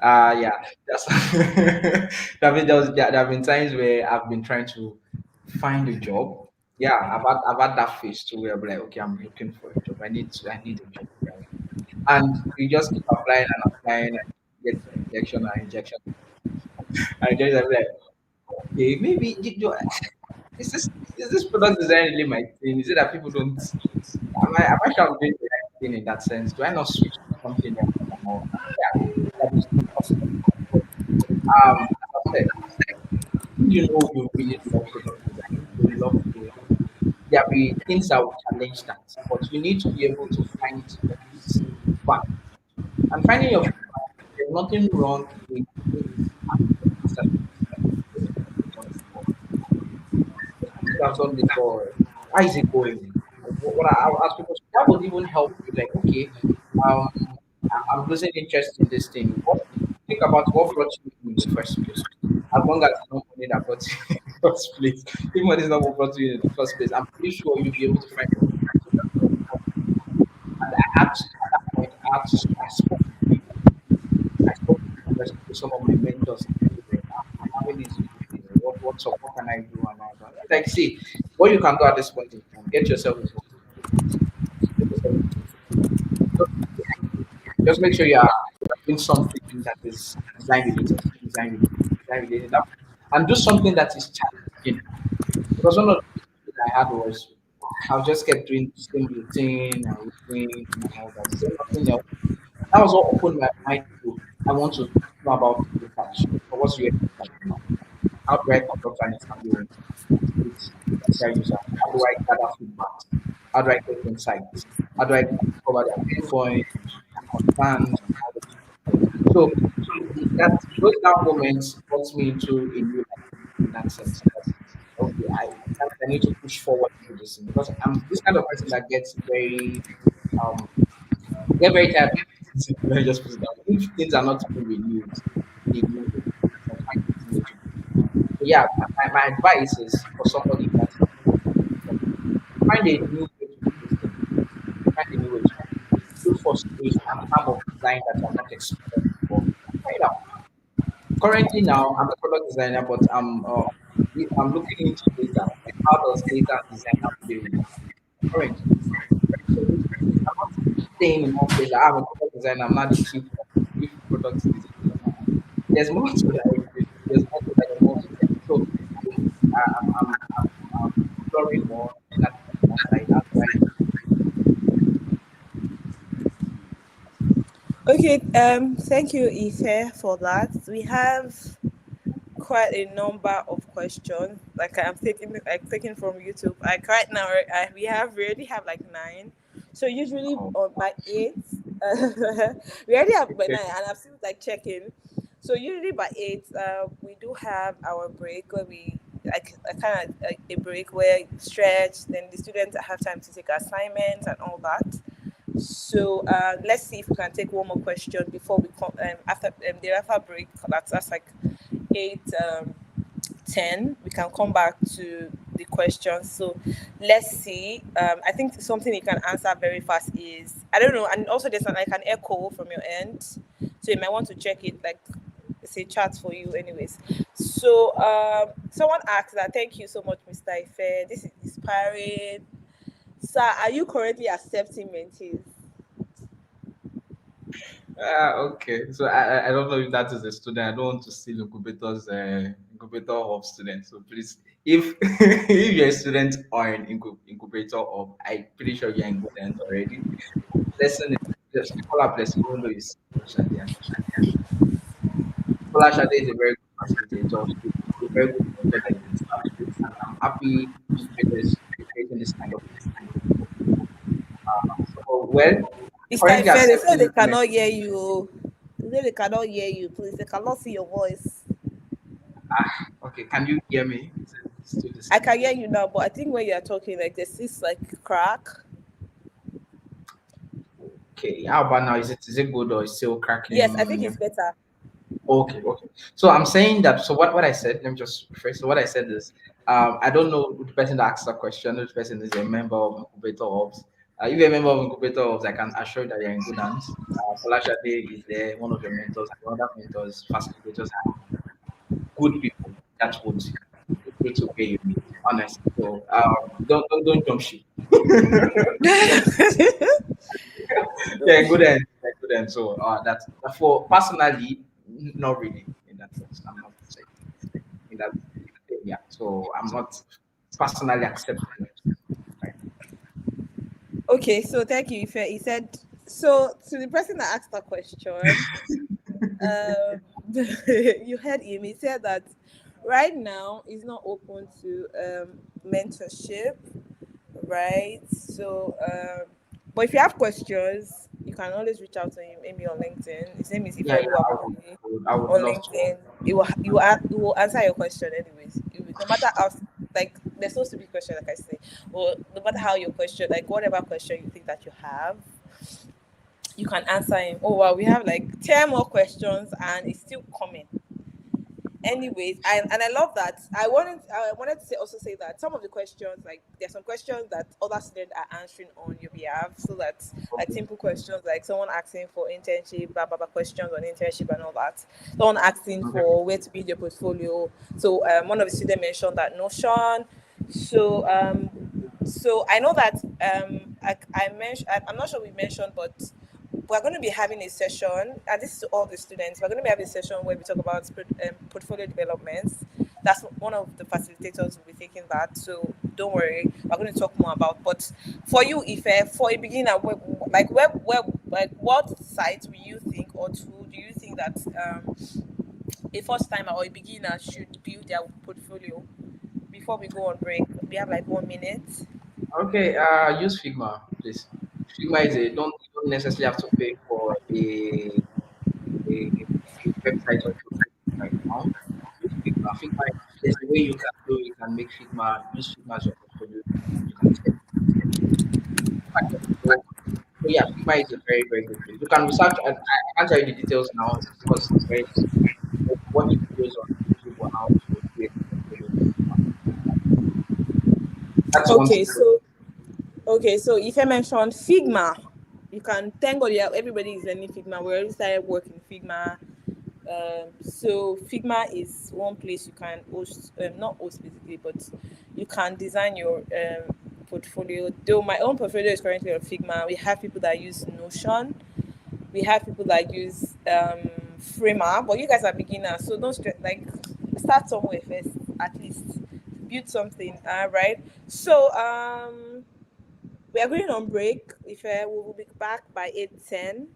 B: Yeah, that's there have been times where I've been trying to find a job. Yeah, I've had that phase too where I'm like, okay, I'm looking for a job. I need a job, right? And you just keep applying and applying and get injection and injection. And just I'm like, okay, maybe is this is this product design really my thing? Is it that people don't am I sure I'm doing the right thing in that sense? Do I not switch to something else or yeah, that is possible. But as I said, you know you really love product design, you love doing it. There'll be things that will challenge that, but you need to be able to find your feet back. And finding your feet back, there's nothing wrong with doing it after people have done before. How is it going? I'll ask people, that would even help you. Like, okay, um, I'm losing interest in this thing. Think about what brought you in the first place. As long as it's not money that brought you. first place. If money is not what brought you in the first place, I'm pretty sure you'll be able to find it. So that's what and I had to, at that point, I spoke to people. I spoke to some of my mentors. I'm having these issues. What's up? What can I do? And all that. Like, see, what you can do at this point in time, get yourself into get yourself into just, just make sure you are doing something that is design related, and do something that is challenging. Because one of the issues I had was I just kept doing the same routine and routine and all that. So nothing else. That was what opened my mind to I want to know about research. So what's your research now? How do I conduct an interview with potential users? How do I gather feedback? How do I get insights? How do I discover their pain points, their concerns, and all those things? So that those down moments brought me into a new life in that sense. That okay, I need to push forward into this thing because I'm this kind of person that gets very um get very tired. Let me just put it down. If things are not being renewed in a new way, I find it new to do. So yeah, my advice is for somebody that is find a new way to do this thing. Find a new way to do it. Look for a arm of design that you have not explored before. Try it out. Currently now, I'm a product designer, but I'm looking into data. Like how does data design have to do currently? So I'm not staying in one place. I'm a product designer. I'm not the chief product designer. There's more to life. There's more to life. More to life. So I'm exploring more in that side. That's why.
A: Okay, thank you, Ife, for that. We have quite a number of questions. Like I'm taking from YouTube. Like right now, we already have like nine. So usually
B: Oh,
A: on by eight, we already have by
B: okay.
A: nine, and I'm still like checking. So usually by eight, we do have our break where we like a kind of like a break where you stretch. Then the students have time to take assignments and all that. So let's see if we can take one more question before we come after the alpha break. That's like 8:10. We can come back to the questions. So let's see. I think something you can answer very fast is I don't know, and also there's like an echo from your end, so you might want to check it. Like it's a chat for you, anyways. So someone asked that. Thank you so much, Mr. Ife. This is inspiring. Sir, are you currently accepting mentees?
B: Okay. So I don't know if that is a student. I don't want to steal incubator of students. So please, if if you're a student or an incubator of, I'm pretty sure you're in good hands already. Lesson is just call up lesson, even though it's Shadi. And Kola Shadi is a very good facilitator. She's a very good mentor that you can start with. And I'm happy Incubator is creating this kind of opportunity. So well,
A: Mr.
B: currently
A: Ife, they say they
B: accepting
A: cannot hear you. They say they cannot hear you, please. They cannot see your voice.
B: okay, can you hear me? Is it still the
A: I
B: same?
A: can hear you now, but I think when you are talking, like there's this like crack.
B: Okay, how about now? Is it good or is still
A: Yes, I
B: cracking?
A: think
B: Yeah.
A: it's better.
B: Okay, okay. So I'm saying that. So what I said. Let me just rephrase. So what I said is, I don't know the person that asked the question. Which person is a member of Incubator Ops? If you're a member of Incubator Ops, I can assure you that you're in good hands. Folashade is there, one of your mentors, and the other mentors, facilitators are good people that would agree to pay you, honestly. So don't jump ship. Yeah, good end. Yeah, good end. So that's for personally, not really in that sense. I'm not like in that. Yeah. So I'm not personally accepting it. Right.
A: Okay, so thank you, Ife. He said so to the person that asked the question. Um, you heard him. He said that right now he's not open to mentorship, right? So, but if you have questions, you can always reach out to him, maybe on LinkedIn. His name is
B: Yeah, yeah.
A: Ifeoluwa
B: I would,
A: Baboye
B: I would
A: on
B: love to.
A: LinkedIn. He will answer your question anyways. No matter how like there's no stupid question, like I say, or no matter how your question, like whatever question you think that you have, you can answer him. Oh wow, we have like 10 more questions and it's still coming. anyways, and I love that. I wanted to say that some of the questions, like there's some questions that other students are answering on your behalf, so that like
B: Okay.
A: simple questions like someone asking for internship, blah blah blah, questions on internship and all that. Someone asking
B: Okay.
A: for where to build your portfolio. So one of the students mentioned that Notion. So I know that I mentioned, I'm not sure we mentioned, but we're going to be having a session, and this is to all the students. We're going to be having a session where we talk about portfolio developments. That's one of the facilitators will be taking that. So don't worry, we're going to talk more about. But for you, if for a beginner, like what site will you think, or tool do you think that a first timer or a beginner should build their portfolio? Before we go on break, we have like 1 minute.
B: Okay. Use Figma, please. Figma is a don't you don't necessarily have to pay for a website or tool right now. Use Figma. Figma, there's a way you can do. You can make Figma. Use Figma as your portfolio. You can set. So, so yeah, Figma is a very very good tool. You can research. I can't tell you the details now because it's very. Watch videos on YouTube on how to create a portfolio. That's one
A: Okay,
B: secret.
A: so if I mentioned Figma, you can thank God, yeah, everybody is learning Figma. We already started working Figma. So Figma is one place you can host, not host basically, but you can design your portfolio. Though my own portfolio is currently on Figma, we have people that use Notion. We have people that use Framer, but you guys are beginners, so don't stress. Like, start somewhere first, at least build something. Right. So we are going on break. If we will be back by 8:10.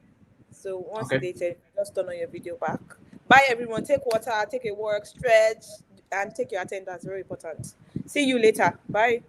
A: So once it's
B: Okay.
A: 8:10, just turn on your video back. Bye everyone. Take water, take a walk, stretch, and take your attendance. Very important. See you later. Bye.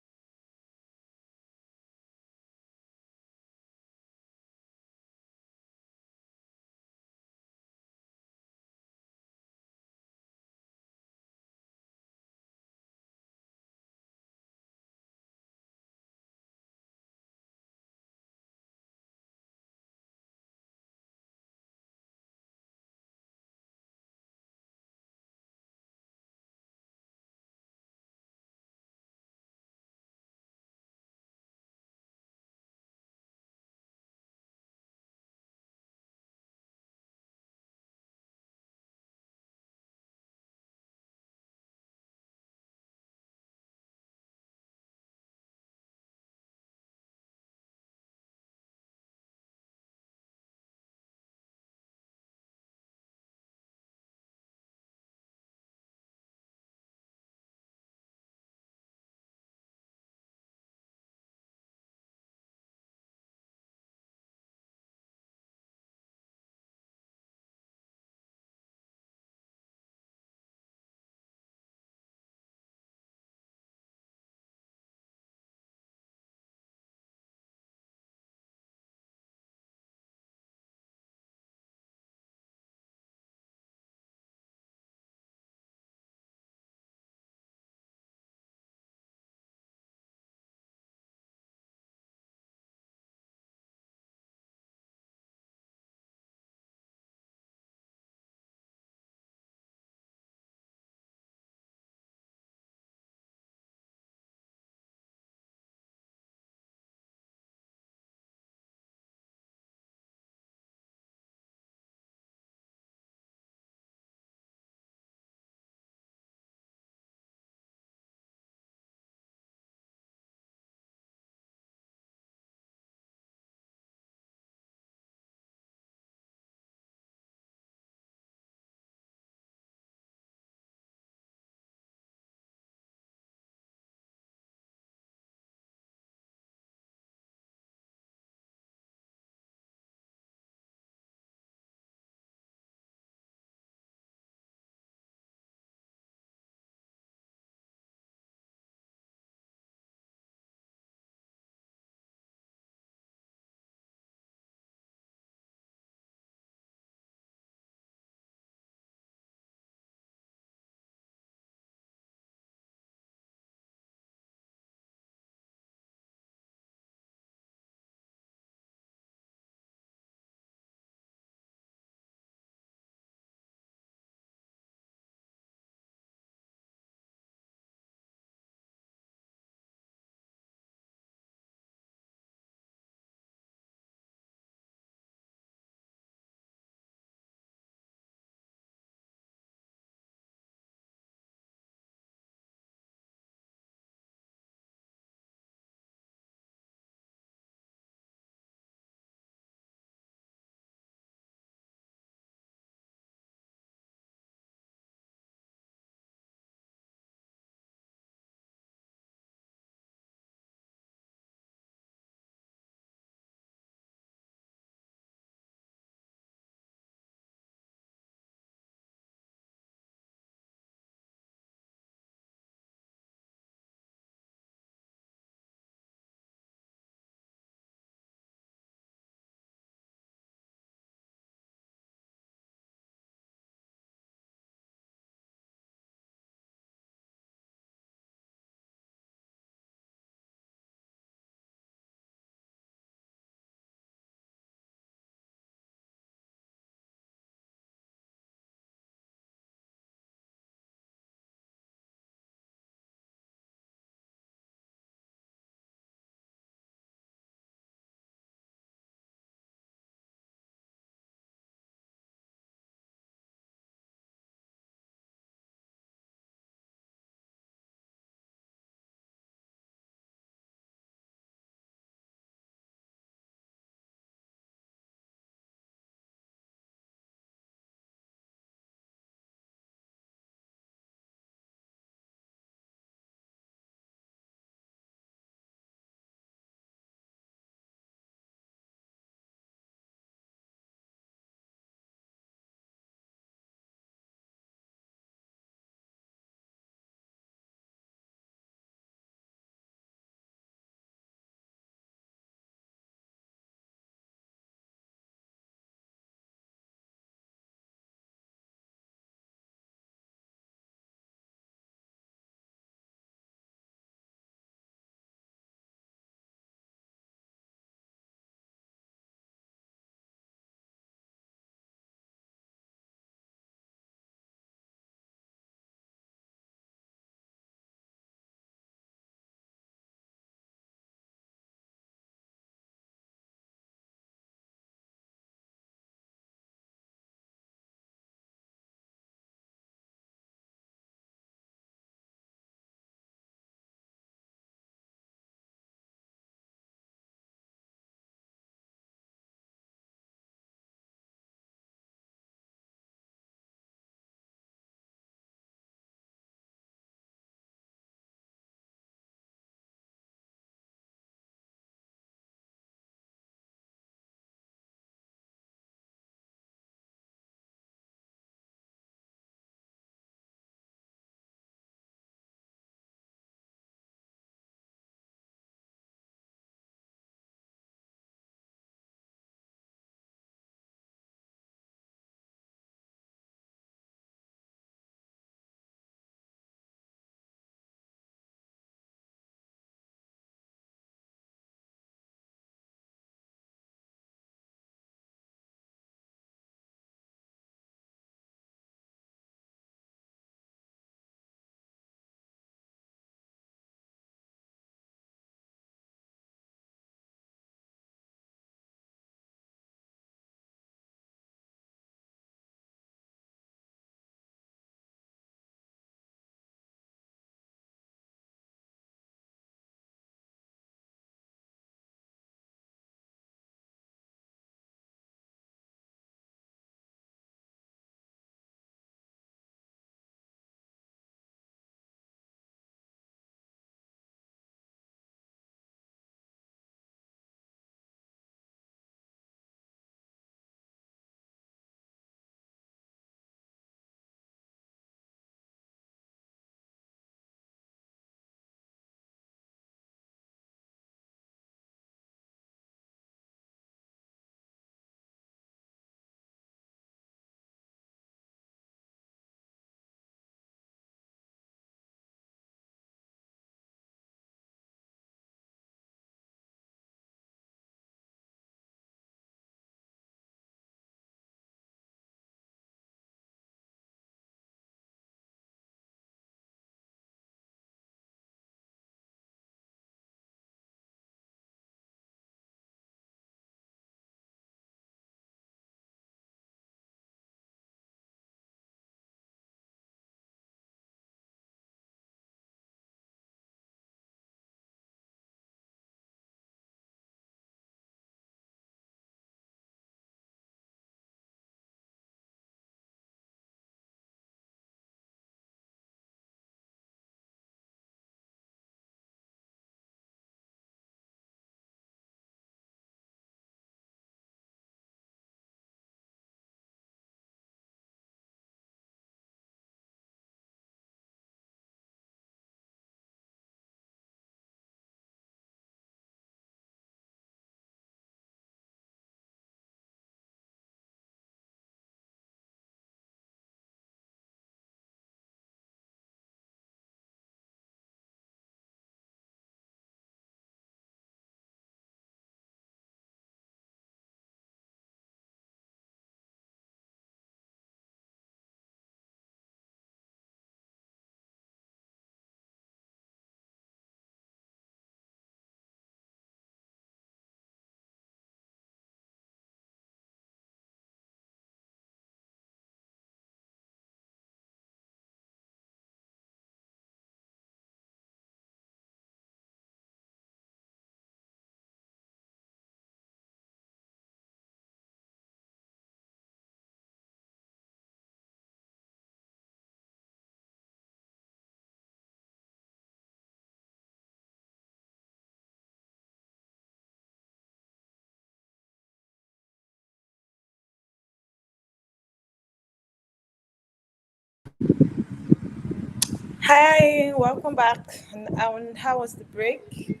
A: Hi, welcome back. And how was the break?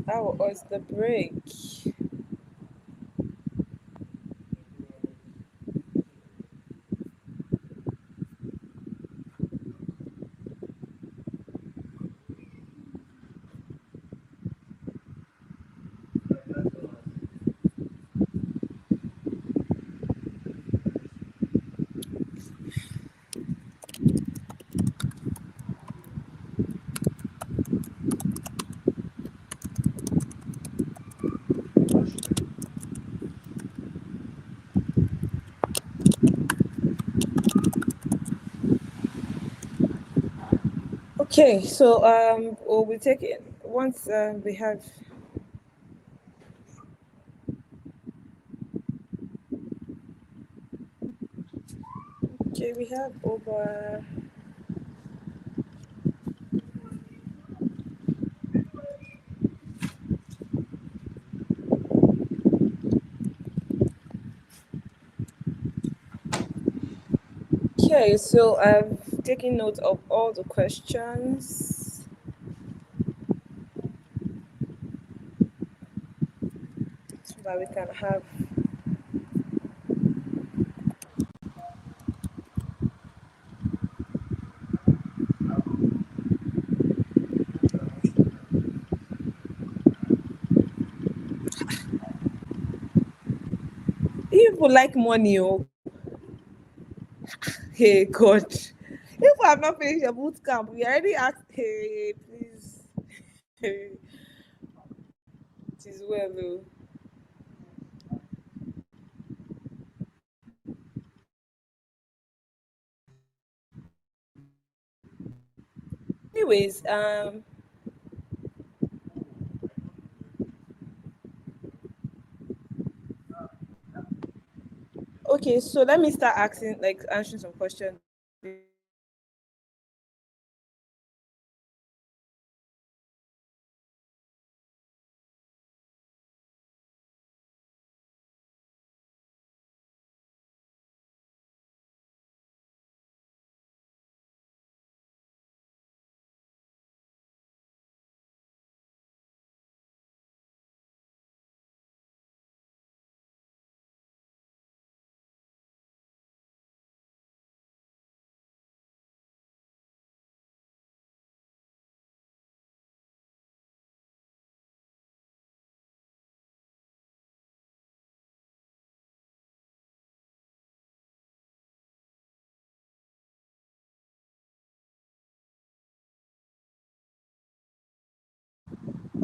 A: How was the break? Okay, so we'll be taking once we have. Okay, we have over. Okay, so I've taken note of all the questions so that we can have. If you like money, oh, hey God. If I have not finished your boot camp, we already asked. Hey, please. Hey, it is well, though. Anyways, okay, so let me start asking, like, answering some questions.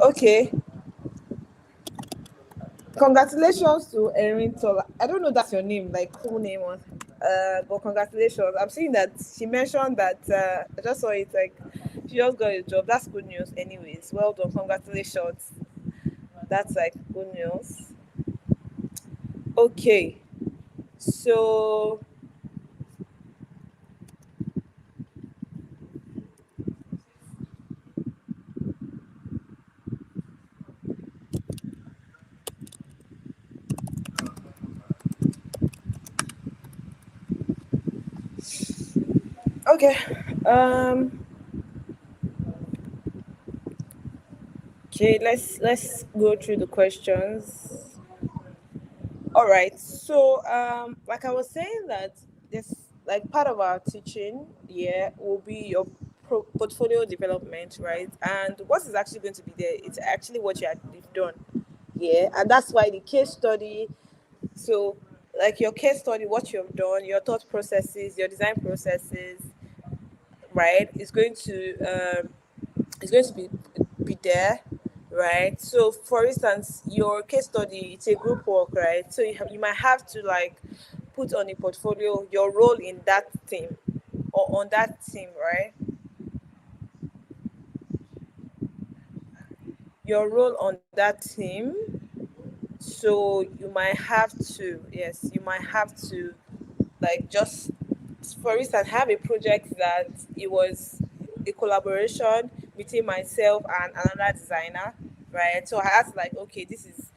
A: Okay, congratulations to Erin Tola. I don't know that's your name, like full name was. But congratulations. I'm seeing that she mentioned that I just saw it like she just got a job. That's good news, anyways. Well done, congratulations. That's like good news. Okay, so okay, um, okay. Let's go through the questions. All right. So, like I was saying that this, like part of our teaching, yeah, will be your portfolio development, right? And what is actually going to be there? It's actually what you've done, yeah, and that's why the case study. So, like your case study, what you have done, your thought processes, your design processes, right? Is going to be there, right? So for instance, your case study, it's a group work, right? So you might have to like put on a portfolio your role in that team or on that team, right? Your role on that team. So you might have to, yes, you might have to like just, for instance, have a project that it was a collaboration between myself and another designer, right? So I had to like, okay, this is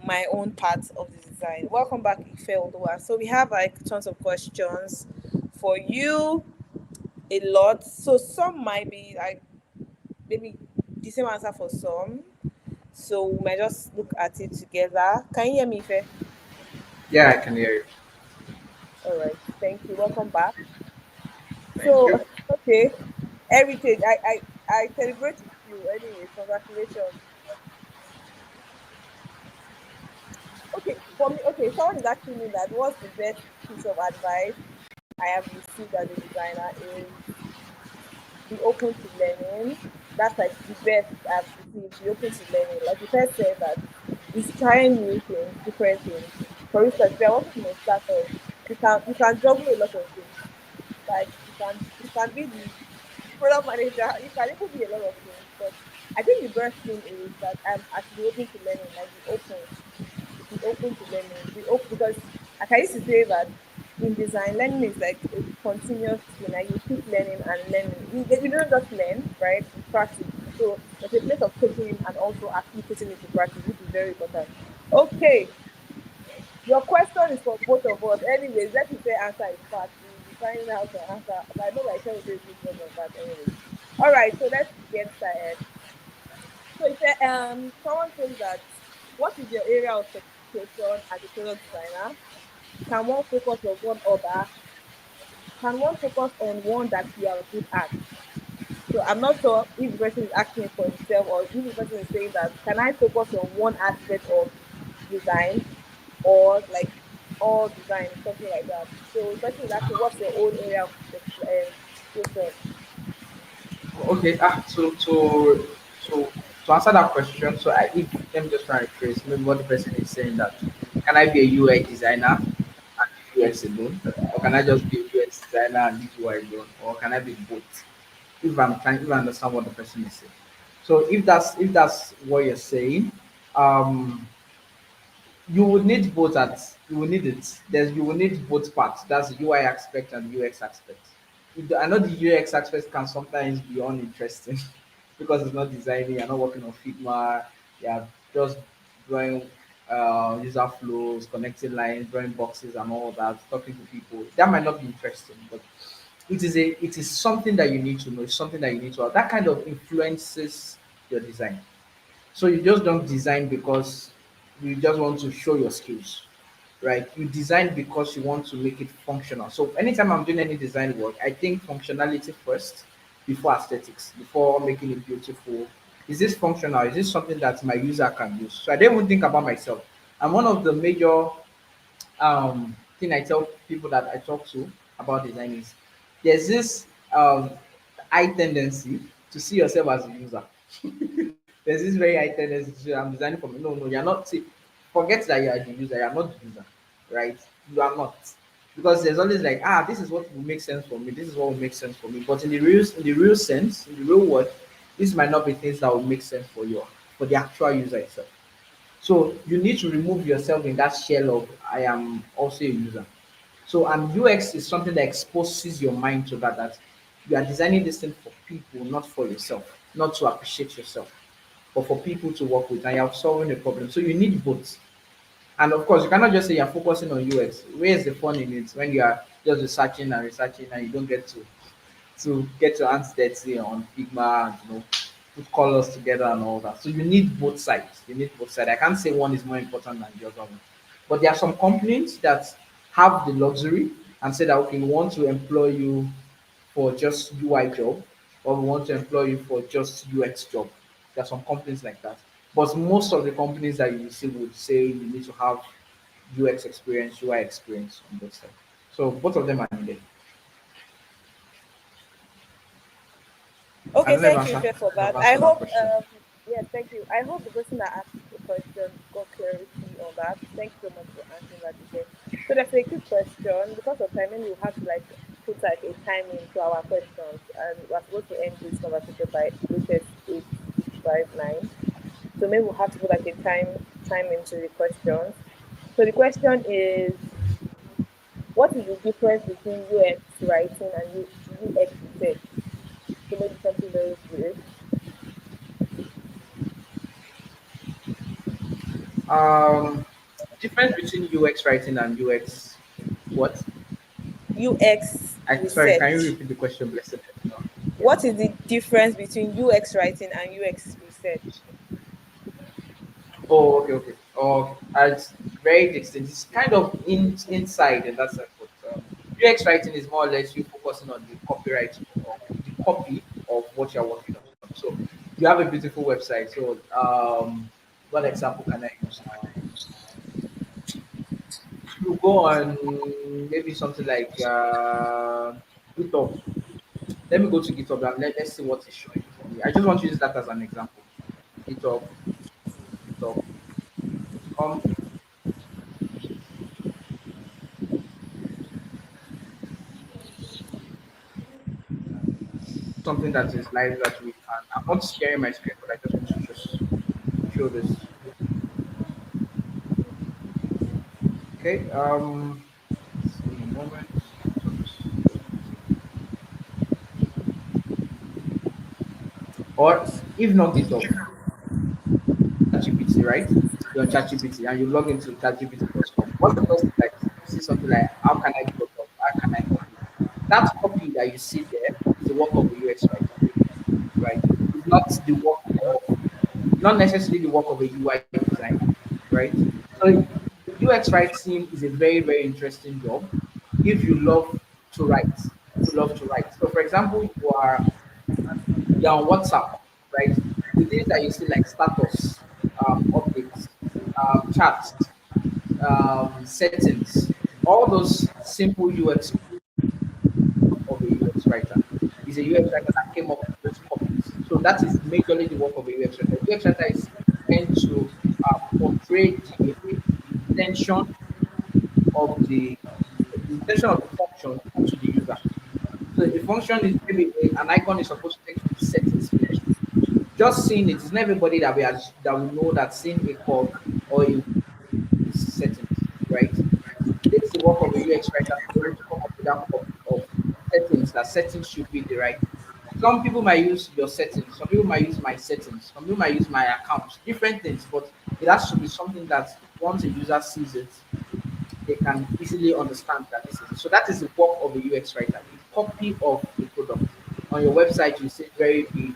A: my own part of the design. Welcome back, Ifeoluwa. So we have like tons of questions for you. a lot. So some might be like maybe the same answer for some. So we might just look at it together. Can you hear me, Ife?
B: Yeah, I can hear you.
A: All right. Thank you. Welcome back.
B: Thank
A: So
B: you.
A: okay, heritage. I celebrate with you. Anyways, congratulations. Okay, for me, okay, someone is asking me that what's the best piece of advice I have received as a designer is be open to learning. That's like the best I've received. Be open to learning. Like you first said that it's trying new things, different things. For instance, if you're working in a startup, you can juggle a lot of things. Like you can be the product manager, you can even be a lot of things. But I think the best thing is that I'm actually open to learning, like be open to learning. Be open because like I used to say that in design, learning is like a continuous thing. Like you keep learning and learning. You don't just learn, right? You practice. So there's a place of taking and also actually putting it to practice, which is very important. Okay, your question is for both of us. Anyways, let me say answer is fast. We'll be finding out the answer. But I know my friend will say this was that anyways. All right, so let's get started. So if someone says that what is your area of certification as a product designer? Can one focus on one other? Can one focus on one that you are good at? So I'm not sure if the person is asking for himself or if the person is saying that can I focus on one aspect of design or like all design, something like that. So the person is asking what's your own area of certification?
B: Okay. To answer that question, so if let me just try and rephrase maybe what the person is saying that can I be a UI designer and leave UX alone, or can I just be a UX designer and leave UI alone, or can I be both? If I understand what the person is saying. So if that's what you're saying, um, you would need both at you will need it. You will need both parts. That's the UI aspect and UX aspect. I know the UX aspect can sometimes be uninteresting because it's not designing, you're not working on Figma, you're just drawing user flows, connecting lines, drawing boxes and all that, talking to people. That might not be interesting, but it is something that you need to know, it's something that you need to have. That kind of influences your design. So you just don't design because you just want to show your skills, right? You design because you want to make it functional. So anytime I'm doing any design work, I think functionality first before aesthetics, before making it beautiful. Is this functional? Is this something that my user can use? So I don't even think about myself. And one of the major thing I tell people that I talk to about design is there's this high tendency to see yourself as a user. There's this very high tendency to say, I'm designing for me. No, no, you're not. See, forget that you are the user. You're not the user, right? You are not. Because there's always like, this is what will make sense for me. This is what will make sense for me. But in the real sense, in the real world, this might not be things that will make sense for the actual user itself. So you need to remove yourself in that shell of I am also a user. So and UX is something that exposes your mind to that you are designing this thing for people, not for yourself, not to appreciate yourself, but for people to work with, and you're solving a problem. So you need both. And of course, you cannot just say you're focusing on UX. Where is the fun in it when you are just researching and you don't get to get your hands dirty on Figma and put colors together and all that. So you need both sides. You need both sides. I can't say one is more important than the other one. But there are some companies that have the luxury and say that okay, we want to employ you for just UI job, or we want to employ you for just UX job. There are some companies like that. But most of the companies that you see would say you need to have UX experience, UI experience on both sides. So both of them are needed. I
A: Okay,
B: don't know if I
A: thank you,
B: answer,
A: Ife, for
B: if I've
A: that. I
B: answered that
A: hope,
B: question.
A: yes, thank you. I hope the person that asked the question got clarity on that. Thank you so much for answering that, Ife. So there's a quick question. Because of time, maybe we'll have to like put like a time into our questions, and we're supposed to end this conversation by latest 8:59. So maybe we'll have to put like a time into the questions. So the question is, what is the difference between UX writing and UX research? So maybe something very brief.
B: Difference between UX writing and UX what?
A: UX
B: Sorry, can you
A: research.
B: repeat the question, Blessed?
A: What is the difference between UX writing and UX research?
B: Oh, okay, okay. Oh, it's very distinct. It's kind of inside in that sense, but UX writing is more or less you focusing on the copyright or the copy of what you're working on. So you have a beautiful website. So what example can I use? You go on maybe something like GitHub. Let me go to GitHub and let's see what it's showing for me. I just want to use that as an example. GitHub, GitHub.com, something that is live that we can. I'm not sharing my screen, but I just want to just show this. Okay. Let's see a moment. So or if not GitHub, ChatGPT, right? You're on ChatGPT and you log into ChatGPT.com. What's the first thing that you see something like how can I develop? How can I copy? That copy that you see there is the work of a UX writer, right? It's not the work of not necessarily the work of a UI designer, right? So UX writing is a very, very interesting job if you love to write. If you love to write. So for example, you're on WhatsApp, right? The things that you see like status, updates, chats, settings, all those simple UX of a UX writer. Is a UX writer that came up with those copies. So that is majorly the work of a UX writer. UX writer is meant to portray the intention of the function to the user. So the function is maybe an icon is supposed to take you to the settings page. Just seeing it is not everybody that will know that seeing a cog or a is settings, right? It takes the work of a UX writer to be able to come up with that copy of settings that settings should be the right. Some people might use your settings, some people might use my settings, some people might use my accounts, different things, but it has to be something that once a user sees it, they can easily understand that this is it. So that is the work of a UX writer, the copy of the product. On your website, you say very big,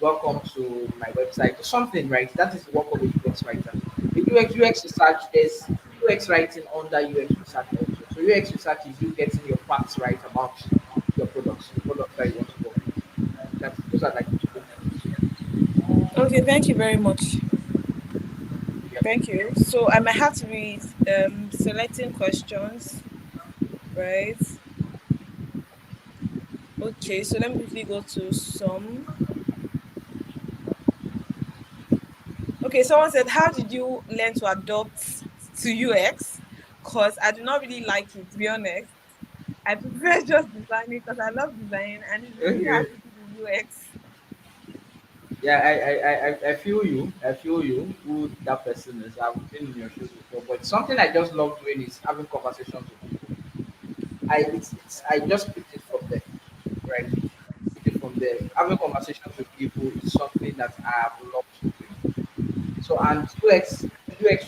B: welcome to my website or something, right? That is the work of a UX writer. The UX research, there's UX writing under UX research also. So UX research is you getting your facts right about your products, the products that you want to work with. Those are like the two differences.
A: Okay, thank you very much.
B: Yeah.
A: Thank you. So I might have to be selecting questions, right? Okay, so let me quickly go to some. Okay, someone said, how did you learn to adopt to UX? Because I do not really like it, to be honest. I prefer just designing because I love design and it's really hard
B: Okay.
A: to do the UX.
B: Yeah, I feel you. I feel you. Who that person is. I've been in your shoes before, but something I just love doing is having conversations with people. I just picked it from there, right? Picked it from there. Having conversations with people is something that I have loved doing. So and UX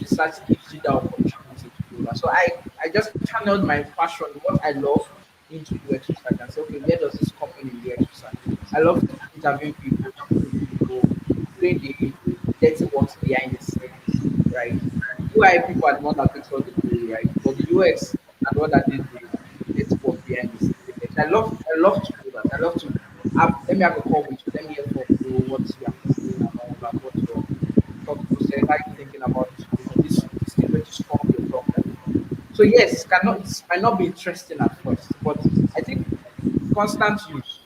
B: research gives you the opportunity to do that. So I just channeled my passion, what I love, into UX research and say, okay, where does this come in UX research? I love interviewing people, talking to people, doing the dirty works behind the scenes, right? UI people are the one that takes all the glory, right? But the UX are the one that did the dirty work behind the scenes. I love to do that. I love to let me have a call with you. Let me hear from you what you are thinking and all that. What your thought process? How you thinking about this thing going to solve your problem? So yes, it might not be interesting at first, but I think constant use,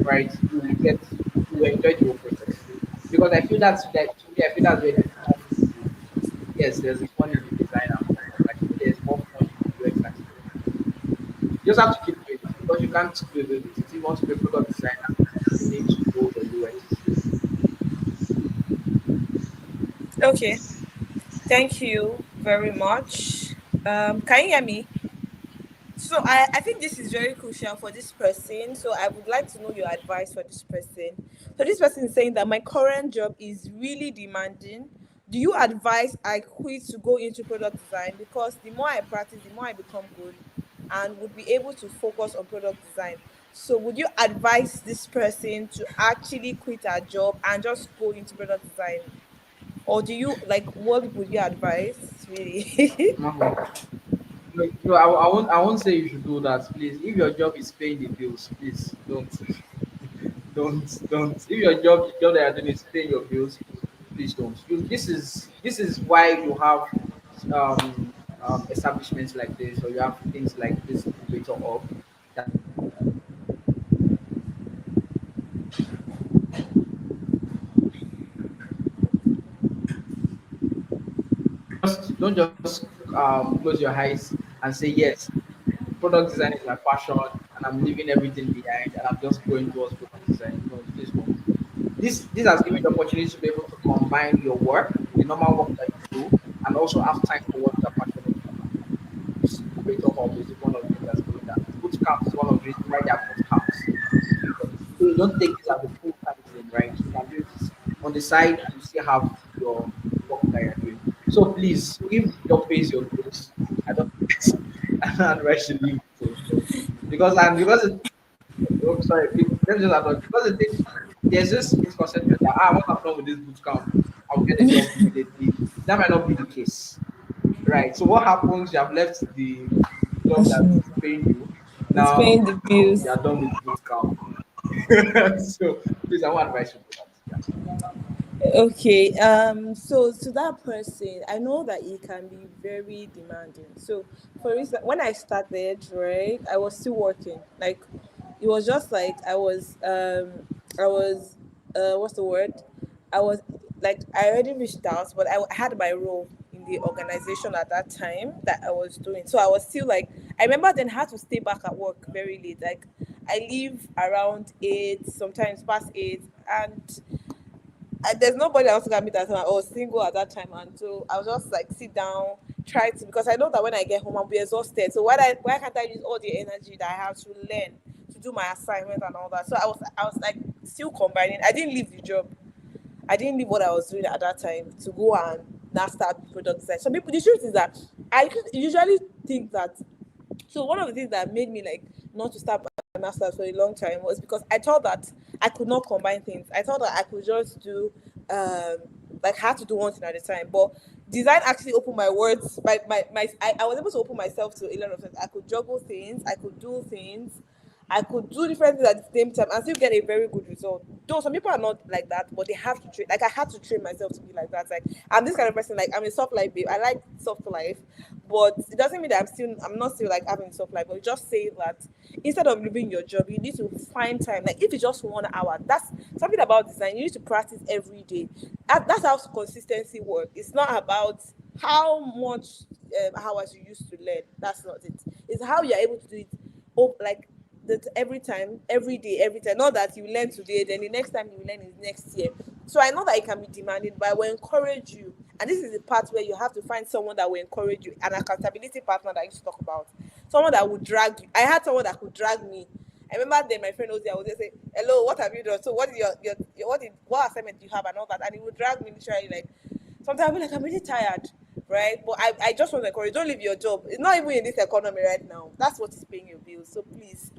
B: right? You will enjoy the whole process because I feel that to me I feel that's where the more fun is. Yes, there's the fun in the design and all, but I feel there's more fun in the UX aspect. You just have to keep doing it because you can't do away with it. If you want to be a product designer, you need to know your UX.
A: Okay, thank you very much. Can you hear me? So I think this is very crucial for this person. So I would like to know your advice for this person. So this person is saying that my current job is really demanding. Do you advise I quit to go into product design? Because the more I practice, the more I become good. and would be able to focus on product design. So would you advise this person to actually quit her job and just go into product design? Or do you like, what would you advise really?
B: No, no, I won't say you should do that, please. If your job is paying the bills, please don't. Don't. If your job that you're doing is paying your bills, please don't. This is why you have establishments like this, or you have things like this incubator hub that allows you to don't just close your eyes and say yes. Product design is my passion, and I'm leaving everything behind, and I'm just going towards product design. No, please don't. This has given you the opportunity to be able to combine your work, the normal work that you do, and also have time for what you're passionate about. This incubator hub is one of the things that's doing that. Bootcamp is one of the reasons why there are boot camps. So you don't take this as a full time thing, right? You can do this on the side and you still have your work that you're doing. So please, if the job pays your bills, I don't I don't advise you to leave it. So, because oh, sorry, let me just add on. Because the thing, there's this misconception that once I'm done with this boot camp, I'll get a job immediately. That might not be the case, right? So what happens? You have left the job that's paying you.
A: It's
B: Now
A: paying the bills.
B: you are done with boot camp. So please, I won't advise you to do that. Yeah.
A: Okay, so to that person, I know that it can be very demanding. So, for instance, when I started, right, I was still working. Like, it was just like I was, what's the word? I was like, I already reached out, but I had my role in the organization at that time that I was doing. So I was still like, I remember then I had to stay back at work very late. Like, I leave around 8, sometimes past 8, and there's nobody else to me that time. I was single at that time, and so I was just like sit down, try to, because I know that when I get home I'll be exhausted. So why can't I use all the energy that I have to learn to do my assignment and all that? So I was like still combining. I didn't leave the job. I didn't leave what I was doing at that time to go and now start product design. Some people, the truth is that usually think that. So one of the things that made me like not to start my master's for a long time was because I thought that I could not combine things. I thought that I could just do um like I had to do one thing at a time. But design actually opened my words. I was able to open myself to a lot of things. I could juggle things. I could do things. I could do different things at the same time and still get a very good result. Though some people are not like that, but they have to train. Like I had to train myself to be like that. Like I'm this kind of person. Like I'm a soft life babe. I like soft life, but it doesn't mean that I'm not still like having soft life. But it just say that instead of leaving your job, you need to find time. Like if it's just 1 hour, that's something about design. You need to practice every day. That's how consistency works. It's not about how much hours you used to learn. That's not it. It's how you're able to do it. Oh, like that every time, every day, every time. Not that you learn today, then the next time you learn is next year. So I know that it can be demanding, but I will encourage you. And this is the part where you have to find someone that will encourage you, an accountability partner that I used to talk about. Someone that would drag you. I had someone that could drag me. I remember then my friend was there. I was just say, "Hello, what have you done? So what is what assignment do you have and all that?" And he would drag me literally like. Sometimes I'll be like, I'm really tired, right? But I just want to encourage. Don't leave your job. It's not even in this economy right now. That's what is paying your bills. So please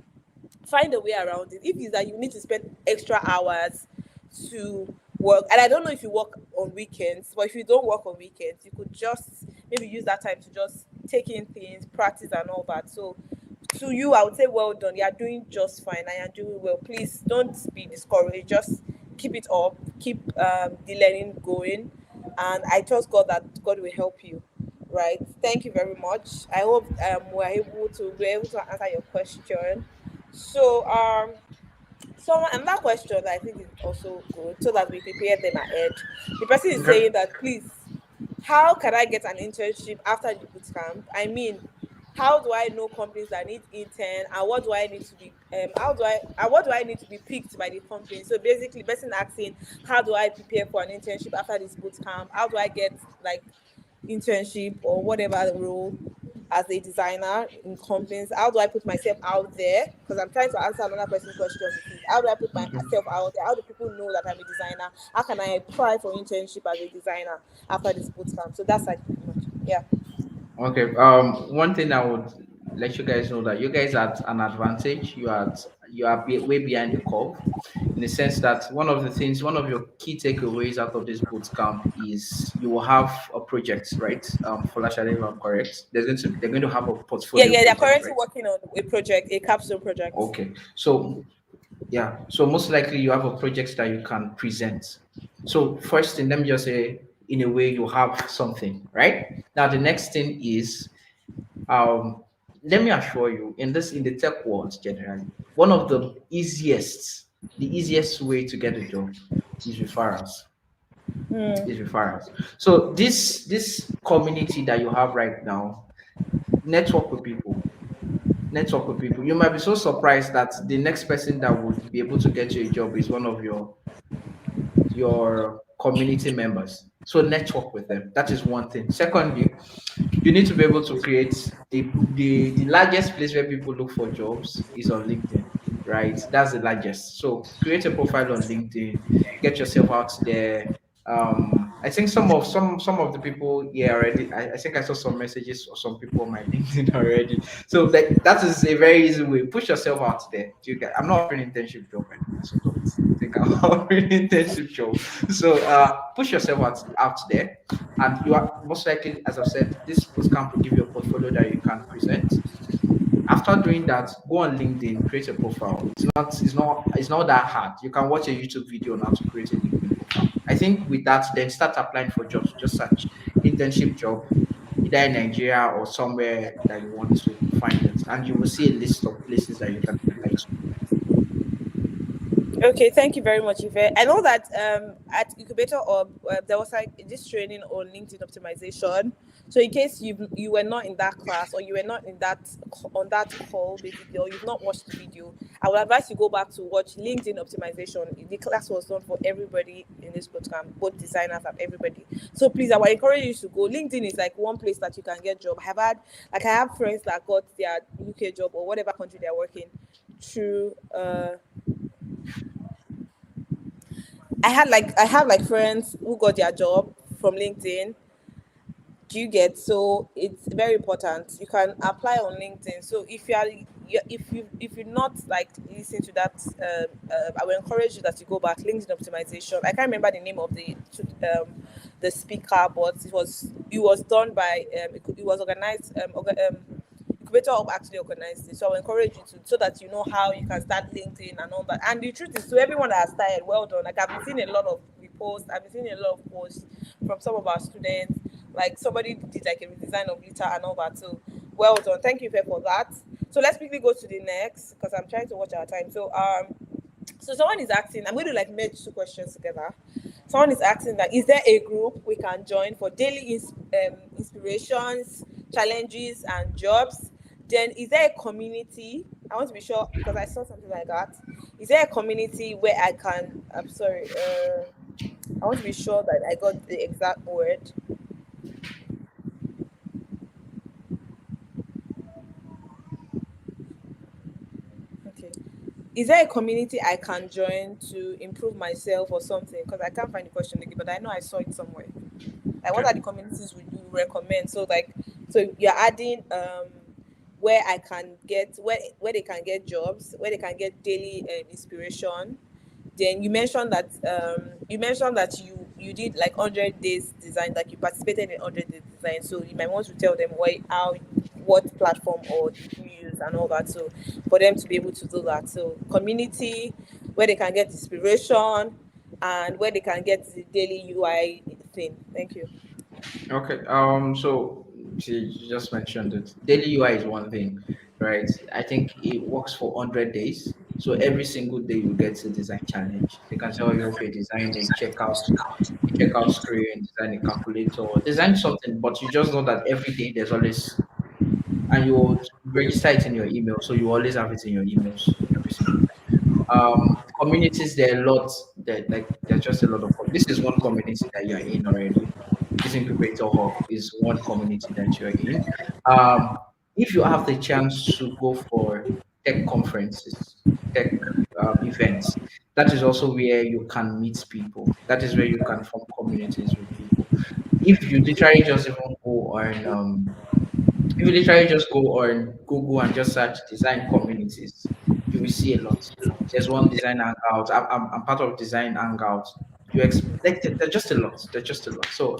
A: find a way around it. If it's that you need to spend extra hours to work, and I don't know if you work on weekends, but if you don't work on weekends, you could just maybe use that time to just take in things, practice, and all that. So, to you, I would say, well done. You are doing just fine, and you're doing well. Please don't be discouraged. Just keep it up, keep the learning going, and I trust God that God will help you. Right. Thank you very much. I hope we're able to answer your question. So, another question that I think is also good, so that we prepare them ahead. The person is
B: Okay.
A: saying that, please, how can I get an internship after the boot camp? I mean, how do I know companies that need intern, and what do I need to be how do I and what do I need to be picked by the company? So basically, person asking, how do I prepare for an internship after this boot camp? How do I get like internship or whatever role as a designer in companies? How do I put myself out there? Because I'm trying to answer another person's question, which is how do I put myself out there? How do people know that I'm a designer? How can I apply for internship as a designer after this boot camp? So that's like pretty much, yeah.
B: Okay. One thing I would let you guys know that you guys are at an advantage. Way behind the curve, in the sense that one of your key takeaways out of this boot camp is you will have a project, right? For Lashale, if I'm correct, they're going to have a
A: Yeah,
B: portfolio
A: yeah, they're
B: project,
A: currently
B: right?
A: working on a project, a capstone project.
B: Okay, so yeah, so most likely you have a project that you can present. So first thing, let me just say, in a way, you have something, right? Now the next thing is, um, let me assure you, in the tech world generally, one of the easiest way to get a job is referrals. Is
A: Hmm.
B: referrals. So this community that you have right now, network with people. Network with people. You might be so surprised that the next person that would be able to get you a job is one of your community members. So network with them. That is one thing. Secondly, you need to be able to create the largest place where people look for jobs is on LinkedIn, right? That's the largest. So create a profile on LinkedIn, get yourself out there. I think some of the people here already. I think I saw some messages or some people on my LinkedIn already. So that is a very easy way. Push yourself out there. Do you get? I'm not offering internship job, by the way, so don't think I'm offering internship job. So push yourself out there, and you are most likely, as I've said, this bootcamp will give you a portfolio that you can present. After doing that, go on LinkedIn, create a profile. It's not that hard. You can watch a YouTube video on how to create a LinkedIn profile. I think with that, then start applying for jobs. Just search internship job, either in Nigeria or somewhere that you want to find it, and you will see a list of places that you can apply to.
A: Okay, thank you very much, Ife. I know that at Incubator there was like this training on LinkedIn optimization. So in case you were not in that class or you were not in that on that call basically, or you've not watched the video, I would advise you go back to watch LinkedIn optimization. The class was done for everybody in this program, both designers and everybody. So please, I would encourage you to go. LinkedIn is like one place that you can get job. I have friends that got their UK job or whatever country they're working through I have like friends who got their job from LinkedIn. Do you get? So it's very important. You can apply on LinkedIn. So if you not like listen to that, I will encourage you that you go back LinkedIn optimization. I can't remember the name of the speaker, but it was done by it was organized Incubator Hub actually organized it. So I'll encourage you to so that you know how you can start LinkedIn and all that. And the truth is, to everyone that has started, well done. Like I've been seeing a lot of reposts, I've been seeing a lot of posts from some of our students. Like somebody did like a redesign of Lita and all that. So well done. Thank you Fair, for that. So let's quickly go to the next because I'm trying to watch our time. So someone is asking, I'm going to like merge two questions together. Someone is asking that is there a group we can join for daily inspirations, challenges, and jobs? Then is there a community? I want to be sure because I saw something like that. Is there a community where I can? I'm sorry. I want to be sure that I got the exact word. Okay. Is there a community I can join to improve myself or something? Because I can't find the question again, but I know I saw it somewhere. Like, what
B: Okay.
A: are the communities would you recommend? So, like, so you're adding where I can get where they can get jobs, where they can get daily inspiration. Then you mentioned that you did like 100 days design, like you participated in 100 days design. So you might want to tell them what platform or did you use and all that. So for them to be able to do that. So community where they can get inspiration and where they can get the daily UI thing. Thank you.
B: Okay. So see, you just mentioned it. Daily UI is one thing, right? I think it works for 100 days. So every single day you get a design challenge. They can tell you, okay, design a checkout screen, design a calculator, design something. But you just know that every day there's always, and you will register it in your email, so you always have it in your emails every single time. Communities, there are lots that like there's just a lot of this is one community that you're in already. This incubator hub is one community that you're in. If you have the chance to go for tech conferences, tech events, that is also where you can meet people. That is where you can form communities with people. If you literally just even go on If you literally just go on Google and just search design communities, you will see a lot. There's one design hangout. I'm part of design hangout. Like they're just a lot. They're just a lot. So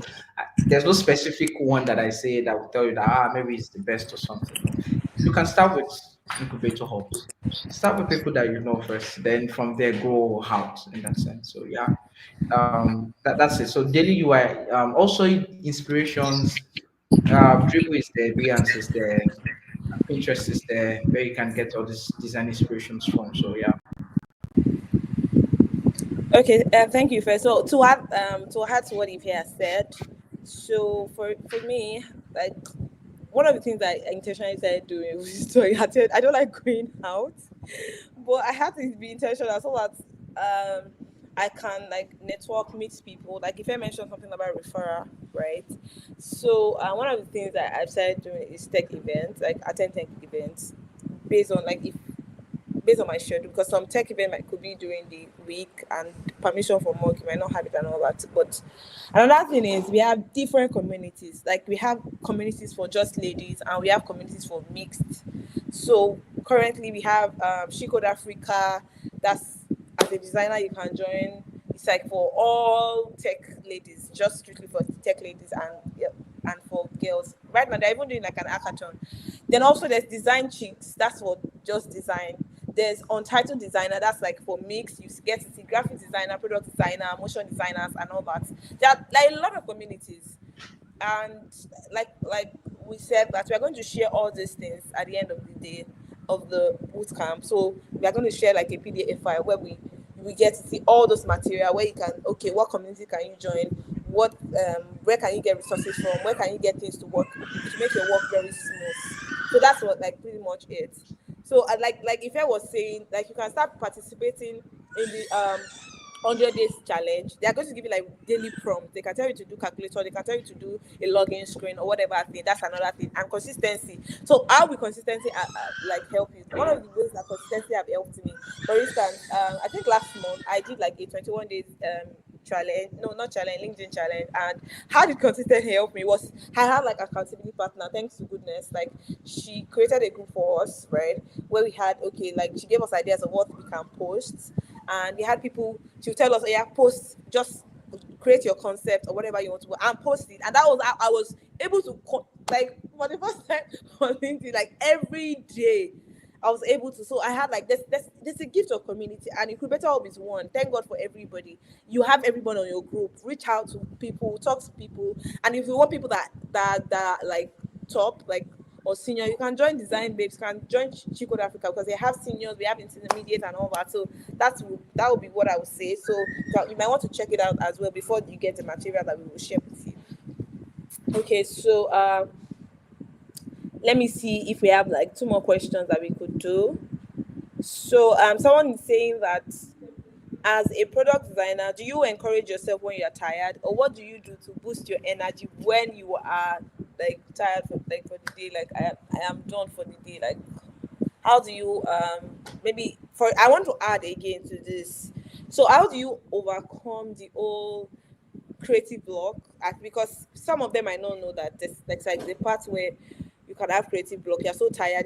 B: there's no specific one that I say that will tell you that maybe it's the best or something. No, you can start with incubator hubs. Start with people that you know first. Then from there go out in that sense. So yeah, that's it. So daily UI, also inspirations. Dribble is there, Behance is there, Pinterest is there, where you can get all these design inspirations from. So yeah.
A: Okay, thank you, first. So to add to what Ife has said, so for me, like one of the things that I intentionally started doing was story. I don't like going out, but I have to be intentional so that I can like network, meet people. Like if I mentioned something about referral, right? So one of the things that I've started doing is tech events, like attend tech events, based on like if based on my schedule, because some tech event might could be during the week and permission from work you might not have it and all that. But another thing is we have different communities, like we have communities for just ladies and we have communities for mixed. So currently we have She Code Africa. That's, as a designer you can join. It's like for all tech ladies, just strictly for tech ladies, and yeah, and for girls. Right now they're even doing like an hackathon. Then also there's design chicks, that's for just design. There's untitled designer, that's like for mix. You get to see graphic designer, product designer, motion designers, and all that. There are like a lot of communities, and like we said that we are going to share all these things at the end of the day of the boot camp. So we are going to share like a PDF file where we get to see all those material, where you can, okay, what community can you join, what where can you get resources from, where can you get things to work to make your work very smooth. So that's what like pretty much it. So like if I was saying, like you can start participating in the 100 days challenge. They are going to give you like daily prompt. They can tell you to do calculator, they can tell you to do a login screen or whatever thing. That's another thing. And consistency. So how will consistency like help you? One of the ways that consistency have helped me, for instance, I think last month I did like a 21 days challenge, no, not challenge, LinkedIn challenge. And how did consistency help me was I had like accountability partner, thanks to goodness. Like she created a group for us, right, where we had, okay, like she gave us ideas of what we can post, and we had people to tell us, oh yeah, post, just create your concept or whatever you want to do and post it. And that was how I was able to like for the first time on LinkedIn, like every day I was able to. So I had like this a gift of community, and Incubator Hub is one. Thank God for everybody. You have everyone on your group. Reach out to people, talk to people, and if you want people that like top, like, or senior, you can join Design Babes, you can join Chico Africa, because they have seniors, we have intermediate and all that. So that would be what I would say. So you might want to check it out as well before you get the material that we will share with you. Okay, so let me see if we have like two more questions that we could do. So someone is saying that, as a product designer, do you encourage yourself when you are tired, or what do you do to boost your energy when you are like tired for the day? Like I am done for the day. Like how do you maybe for I want to add again to this. So how do you overcome the whole creative block? Because some of them might not know that this like the part where you can have creative block, you're so tired,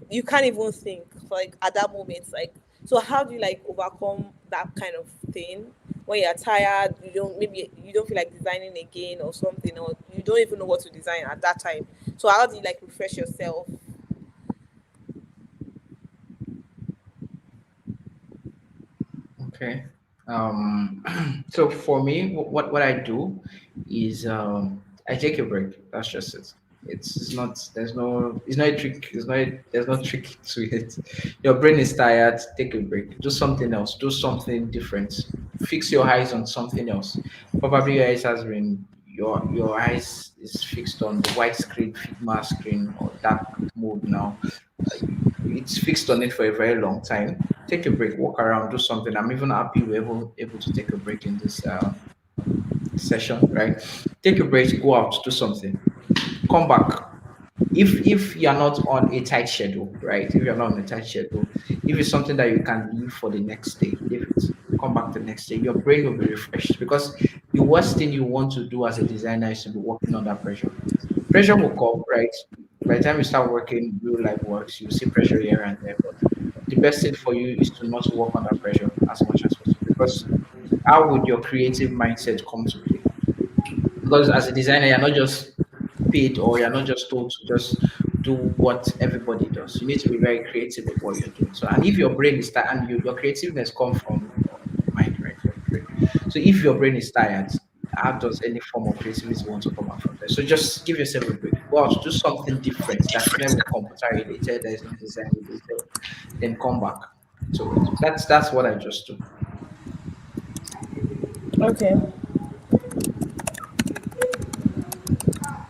A: you can't even think like at that moment. Like, so how do you like overcome that kind of thing when you're tired, you don't feel like designing again or something, or you don't even know what to design at that time? So how do you like refresh yourself?
B: Okay. So for me, what I do is I take a break. That's just it. It's not it's not a trick. There's no trick to it. Your brain is tired. Take a break. Do something else. Do something different. Fix your eyes on something else. Probably your eyes has been your eyes is fixed on the white screen, Figma screen, or dark mode now. It's fixed on it for a very long time. Take a break, walk around, do something. I'm even happy we're able to take a break in this session, right? Take a break, go out, do something, come back. If you're not on a tight schedule, right? If you're not on a tight schedule, if it's something that you can leave for the next day, leave it. Come back the next day. Your brain will be refreshed, because the worst thing you want to do as a designer is to be working under pressure. Pressure will come, right? By the time you start working real life works, you see pressure here and there. But the best thing for you is to not work under pressure as much as possible. Because how would your creative mindset come to play? Because as a designer, you're not just paid or you're not just told to just do what everybody does. You need to be very creative with what you're doing. So, and if your brain is tired, and your creativeness comes from your mind, right, from your brain. So, if your brain is tired, how does any form of creativity want to come out from there? So, just give yourself a break. Go out, do something different that's not even computer related, that is not design related, then come back to it. That's what I just do.
A: Okay.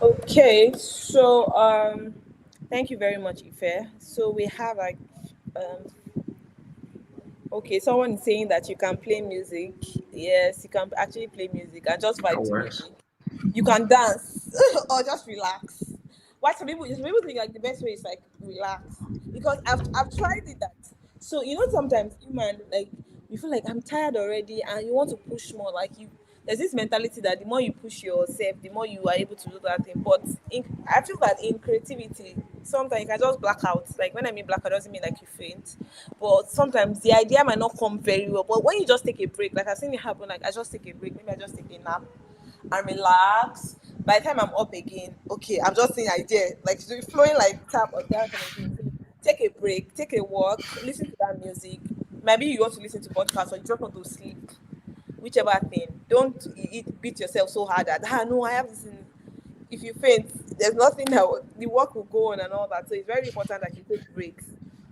A: Okay. So thank you very much, Ife. So we have like um okay, someone is saying that you can play music. Yes, you can actually play music and just
B: That
A: vibe to
B: works.
A: music. You can dance or just relax. Why some people think like the best way is like relax because I've tried it that. So you know sometimes human like you feel like I'm tired already and you want to push more like you there's this mentality that the more you push yourself the more you are able to do that thing but I feel that in creativity sometimes you can just black out like when I mean black out doesn't mean like you faint but sometimes the idea might not come very well but when you just take a break like I've seen it happen like I just take a break maybe I just take a nap and relax. By the time I'm up again, okay, I'm just seeing idea, like it's flowing like tap or that kind of thing. So take a break, take a walk, listen to that music. Maybe you want to listen to podcast or you just want to sleep, whichever thing. Don't beat yourself so hard that no, I have this. If you faint, there's nothing that the work will go on and all that. So it's very important that you take breaks.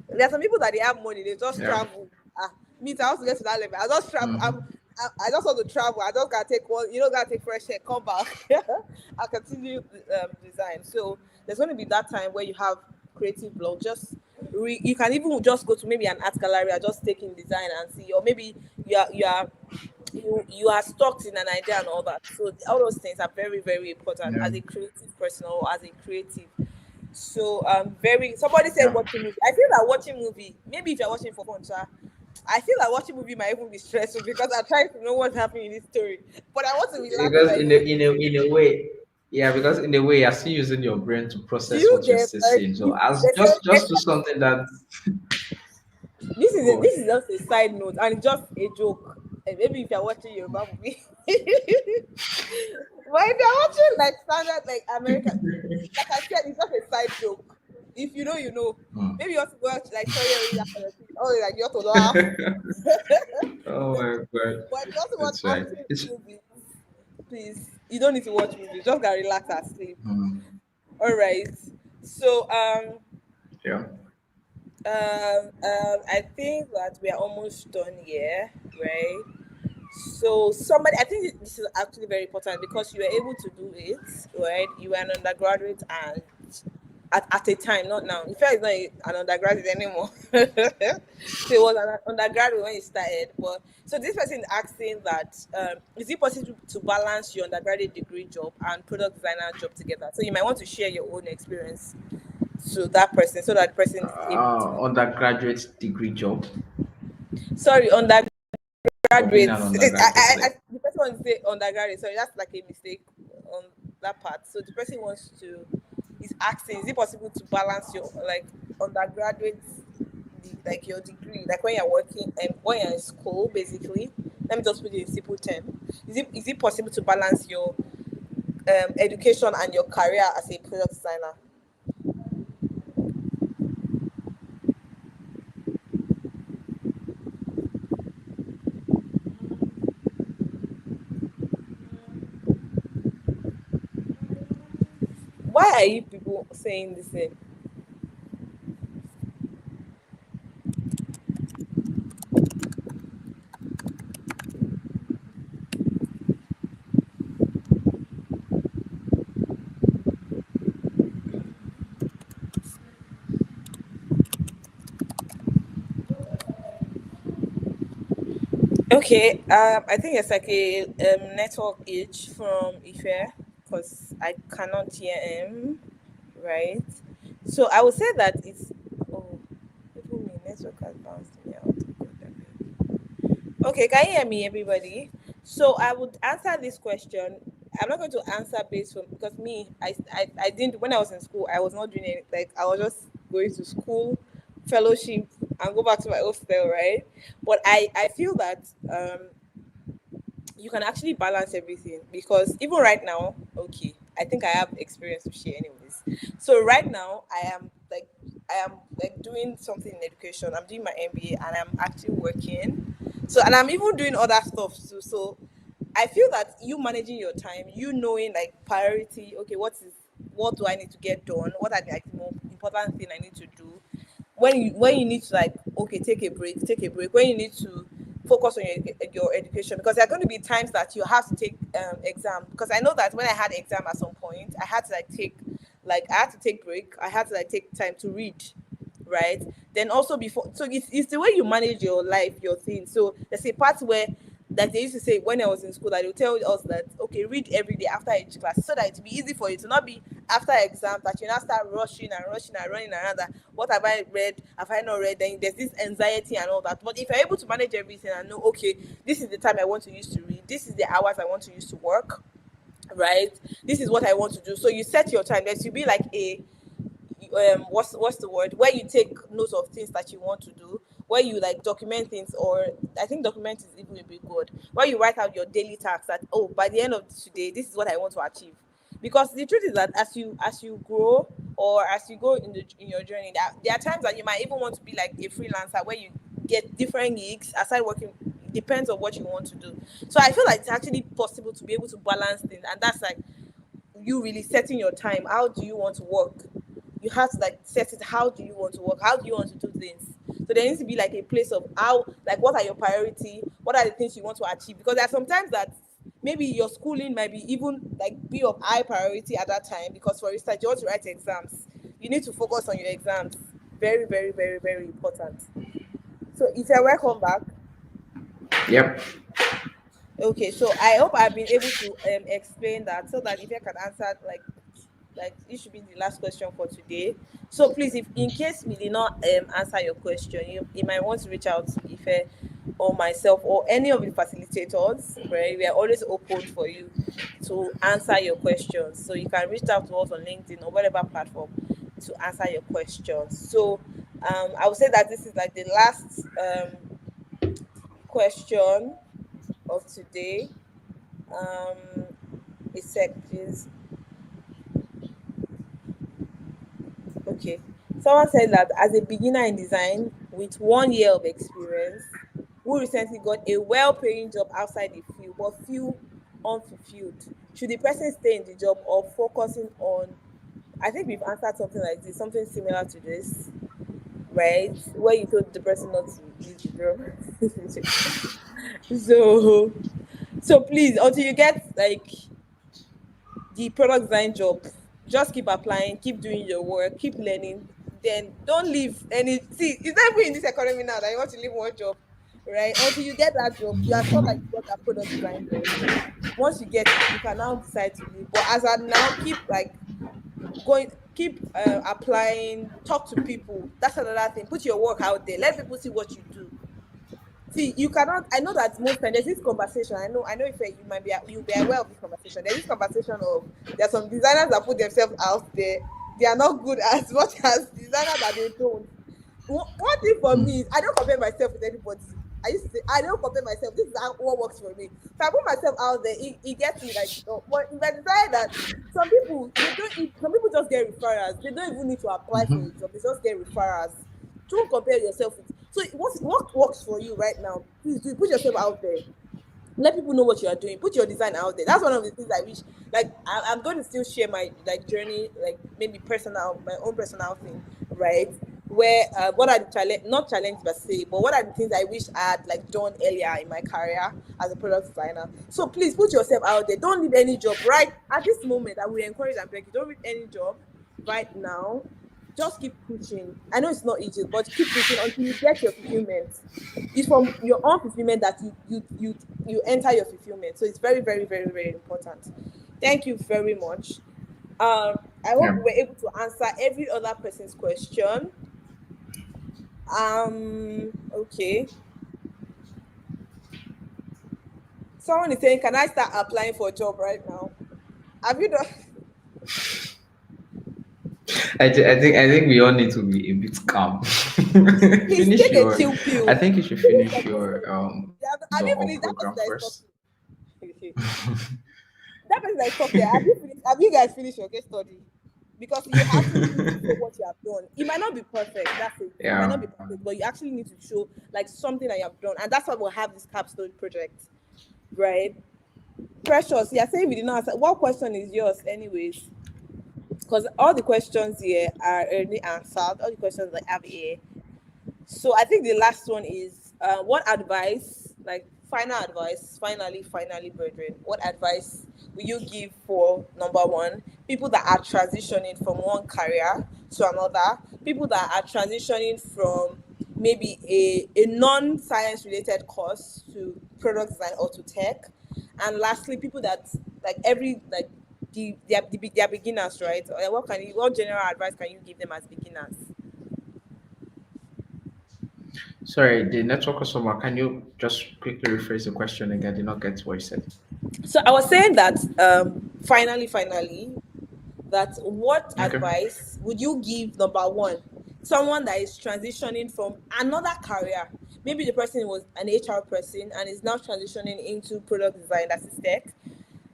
A: There are some people that they have money, they just
B: Yeah.
A: travel. Me, I want to get to that level. I just travel.
B: Hmm.
A: I just want to travel. I just gotta take one. You know, gotta take fresh air, come back. I continue design. So there's going to be that time where you have creative block. You can even just go to maybe an art gallery and just take in design and see, or maybe you are stuck in an idea and all that. So all those things are very very important
B: Yeah.
A: as a creative person or as a creative. So very somebody said
B: Yeah.
A: watching movie. I feel like watching movie. Maybe if you're watching for fun, sha, I feel like watching movie might even be stressful because I'm trying to know what's happening in this story. But I want to relax
B: Because
A: by
B: in a way, yeah, because in a way you're still using your brain to
A: do
B: process
A: you
B: what you're
A: get
B: still
A: like
B: seeing. So as
A: they
B: just do
A: say
B: something that
A: this
B: good.
A: is just a side note and it's just a joke. And maybe if you're watching Yoruba movie, but if you're watching like standard like American, like I said, it's just a side joke. If you know, you know.
B: Hmm.
A: Maybe you want to watch like sorry, that kind of thing. Oh, like you have to laugh.
B: Oh my god,
A: But if you want to watch
B: that's right.
A: action
B: It's
A: movies, please, you don't need to watch movies. Just gotta relax and sleep.
B: hmm,
A: All right. So
B: yeah.
A: I think that we are almost done here, right? So somebody, I think this is actually very important because you were able to do it, right? You were an undergraduate and at a time, not now. In fact, it's not an undergraduate anymore. So it was an undergraduate when you started. But so this person is asking that is it possible to balance your undergraduate degree job and product designer job together? So you might want to share your own experience to that person so that the person is able to.
B: Undergraduate degree job
A: Sorry,
B: or being an
A: undergraduates.
B: undergraduate. Like,
A: The person wants to say undergraduate. Sorry, that's like a mistake on that part. So the person wants to is asking, is it possible to balance your like undergraduate, like your degree, like when you're working and when you're in school, basically. Let me just put it in simple term. Is it possible to balance your education and your career as a product designer? Why are you people saying the same? Okay, I think it's like a network itch from Ife because I cannot hear him, right? So I would say that it's oh, people mean network has bounced me out. God, I beg. Okay, can you hear me, everybody? So I would answer this question. I'm not going to answer based on, because me, I didn't, when I was in school, I was not doing it. Like, I was just going to school, fellowship, and go back to my hostel, right? But I feel that you can actually balance everything, because even right now, okay, I think I have experience to share anyways. So right now I am like doing something in education. I'm doing my MBA and I'm actually working. So, and I'm even doing other stuff too. So I feel that you managing your time, you knowing like priority, okay, what do I need to get done? What are the like more important thing I need to do? When you need to like, okay, take a break. When you need to focus on your education, because there are going to be times that you have to take exam. Because I know that when I had exam at some point, I had to I had to take break. I had to like take time to read, right? Then also before, so it's the way you manage your life, your thing. So there's a part where, like they used to say when I was in school, that they'll tell us that, okay, read every day after each class, so that it will be easy for you to not be after exam that you now start rushing and running around, that what have I read, have I not read, then there's this anxiety and all that. But if you're able to manage everything and know, okay, this is the time I want to use to read, this is the hours I want to use to work, right, this is what I want to do, so you set your time. There should be like a what's the word, where you take notes of things that you want to do, where you like document things, or I think document is even a bit good, where you write out your daily tasks, that, oh, by the end of today, this is what I want to achieve. Because the truth is that as you grow, or as you go in your journey, there are times that you might even want to be like a freelancer, where you get different gigs aside working. Depends on what you want to do. So I feel like it's actually possible to be able to balance things, and that's like you really setting your time. How do you want to work? You have to like set it. How do you want to work? How do you want to do things? So there needs to be like a place of how, like, what are your priority? What are the things you want to achieve? Because there are sometimes that maybe your schooling might be even like be of high priority at that time, because for instance you want to write exams. You need to focus on your exams. Very, very, very, very important. So if you're welcome back.
B: Yep.
A: Okay, so I hope I've been able to explain that, so that if I can answer like this should be the last question for today. So please, if in case we did not answer your question, you might want to reach out to Ife or myself or any of the facilitators, right? We are always open for you to answer your questions. So you can reach out to us on LinkedIn or whatever platform to answer your questions. So I would say that this is like the last question of today. Um, a sec, please. Okay. Someone said that as a beginner in design with 1 year of experience, who recently got a well-paying job outside the field but feel unfulfilled, should the person stay in the job or focusing on? I think we've answered something like this, something similar to this, right? Where you told the person not to use the job. so, so please, until you get like the product design job, just keep applying, keep doing your work, keep learning. Then don't leave any. See, it's not even in this economy now that you want to leave one job, right? Until you get that job, you are sure that you got that product design job. Once you get it, you can now decide to leave. But as of now, keep like going, keep applying, talk to people. That's another thing. Put your work out there. Let people see what you do. See, you cannot. I know that most times there's this conversation. I know if you might be, you'll be aware of this conversation. There's this conversation of there are some designers that put themselves out there. They are not good as much as designers that they don't. One thing for me is I don't compare myself with anybody. I used to say I don't compare myself. This is what works for me. So I put myself out there. It gets me like, but if I decide that some people they don't, some people just get referrals. They don't even need to apply for a job. They just get referrals. Don't compare yourself with. So what works for you right now? Please do put yourself out there. Let people know what you are doing. Put your design out there. That's one of the things I wish. Like I'm going to still share my like journey, like maybe personal, my own personal thing, right? Where what are the challenge, not challenge but say, but what are the things I wish I had like done earlier in my career as a product designer. So please put yourself out there. Don't leave any job right at this moment. I will encourage and beg you. Don't leave any job right now. Just keep pushing. I know it's not easy, but keep pushing until you get your fulfillment. It's from your own fulfillment that you enter your fulfillment. So it's very, very, very, very important. Thank you very much. I hope
B: Yeah.
A: we were able to answer every other person's question. Okay. Someone is saying, can I start applying for a job right now? Have you done?
B: I think we all need to be a bit calm.
A: Please
B: Finish
A: take a
B: your.
A: chill
B: I
A: pill.
B: think you should
A: Finish
B: finish
A: your case
B: your
A: study.
B: based
A: Have you
B: on our
A: finished that person
B: program
A: that is
B: first.
A: talking? That person that is talking, have you finished? Have you guys finished your case study? Because you actually need to show what you have done. It might not be perfect, that's it. It might
B: Yeah.
A: not be perfect, but you actually need to show like something that you have done. And that's why we'll have this capstone project, right? Precious, you're saying we did not answer. What question is yours, anyways? Because all the questions here are already answered. All the questions I have here. So I think the last one is what advice, like final advice, finally, brethren, what advice will you give for number one, people that are transitioning from one career to another, people that are transitioning from maybe a non-science related course to product design or to tech, and lastly, people that like every like they are beginners, right? Or what general advice can you give them as beginners?
B: Sorry, the network was somewhere. Can you just quickly rephrase the question again? I did not get what you said.
A: So I was saying that finally, that what
B: Okay.
A: advice would you give number one, someone that is transitioning from another career? Maybe the person was an HR person and is now transitioning into product design, that's his tech.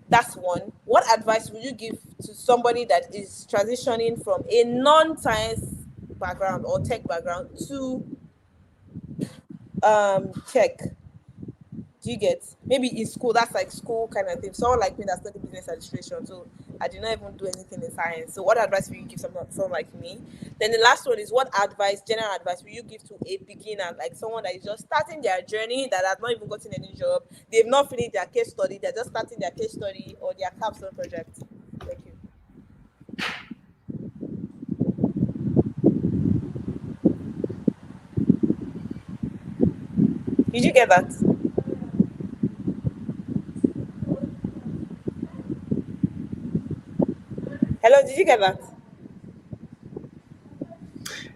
A: That's one. What advice would you give to somebody that is transitioning from a non-science background or tech background to tech? Do you get? Maybe in school, that's like school kind of thing. Someone like me that studied business administration, so I did not even do anything in science. So, what advice will you give someone like me? Then the last one is what advice, general advice, will you give to a beginner, like someone that is just starting their journey, that has not even gotten any job, they've not finished their case study, they're just starting their case study or their capstone project. Thank you. Did you get that? Hello, did you get that?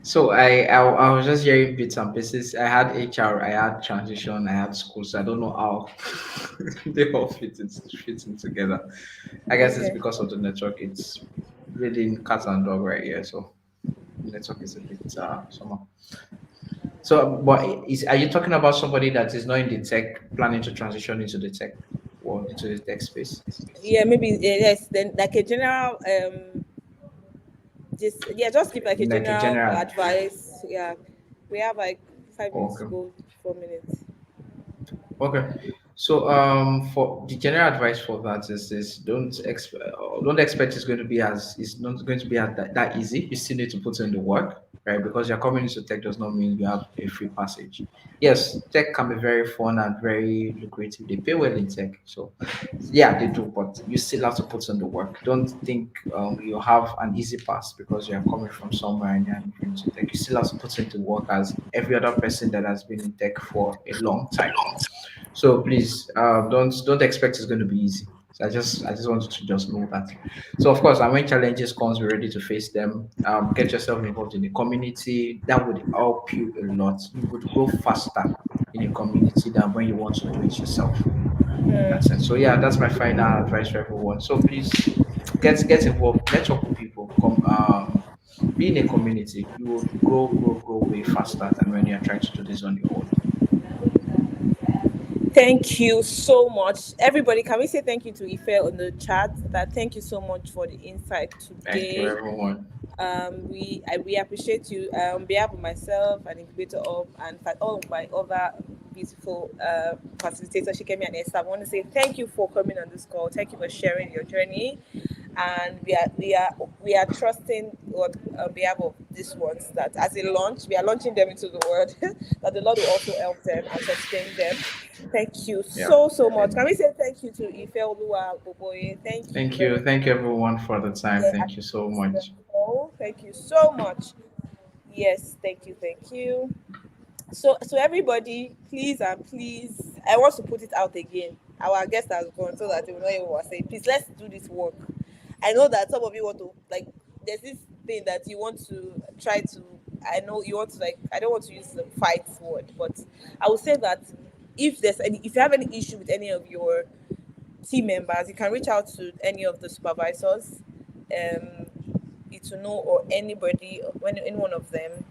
B: So I was just hearing bits and pieces. I had HR, I had transition, I had school. So I don't know how they all fit in together. I guess it's
A: Okay.
B: because of the network. It's really cat and dog right here. So network is a bit somehow. So, but are you talking about somebody that is not in the tech, planning to transition into the tech world, into the tech space?
A: Yeah, maybe yes. Then like a general just give like a
B: Like a
A: general
B: general.
A: advice. Yeah, we have like 5 minutes to
B: Okay.
A: go, 4 minutes.
B: Okay. So for the general advice for that is don't expect it's going to be as it's not going to be as that easy. You still need to put in the work, right? Because you're coming into tech does not mean you have a free passage. Yes, tech can be very fun and very lucrative. They pay well in tech. So yeah, they do, but you still have to put in the work. Don't think you have an easy pass because you're coming from somewhere and you're moving into tech. You still have to put into work as every other person that has been in tech for a long time. So please, don't expect it's going to be easy. So I just wanted to just know that. So of course, and when challenges comes, we're ready to face them. Get yourself involved in the community. That would help you a lot. You would grow faster in a community than when you want to do it yourself. In that sense. So yeah, that's my final advice for everyone. So please get involved, network with people, come be in a community. You would grow way faster than when you're trying to do this on your own.
A: Thank you so much, everybody. Can we say thank you to Ife on the chat? That thank you so much for the insight
B: Thank you,
A: today.
B: everyone.
A: We appreciate you on behalf of myself and Incubator Up and all of my other beautiful facilitators, Shikemi and Esther. I want to say thank you for coming on this call. Thank you for sharing your journey, and we are trusting God on behalf of these ones that as a launch, we are launching them into the world. That the Lord will also help them and sustain them. Thank you
B: Yeah.
A: so much. Can we
B: Amen.
A: say thank you to Ifeoluwa Baboye? Thank you
B: Thank
A: very
B: you.
A: much.
B: Thank you, everyone, for the time.
A: Yeah,
B: Thank you so
A: the
B: much.
A: call. Thank you so much. Yes, thank you. So everybody, please and please, I want to put it out again. Our guest has gone so that they will not even want to say, please let's do this work. I know that some of you want to like. There's this thing that you want to try to. I know you want to like. I don't want to use the fight word, but I would say that if you have any issue with any of your team members, you can reach out to any of the supervisors, um, to know, or anybody, when any one of them,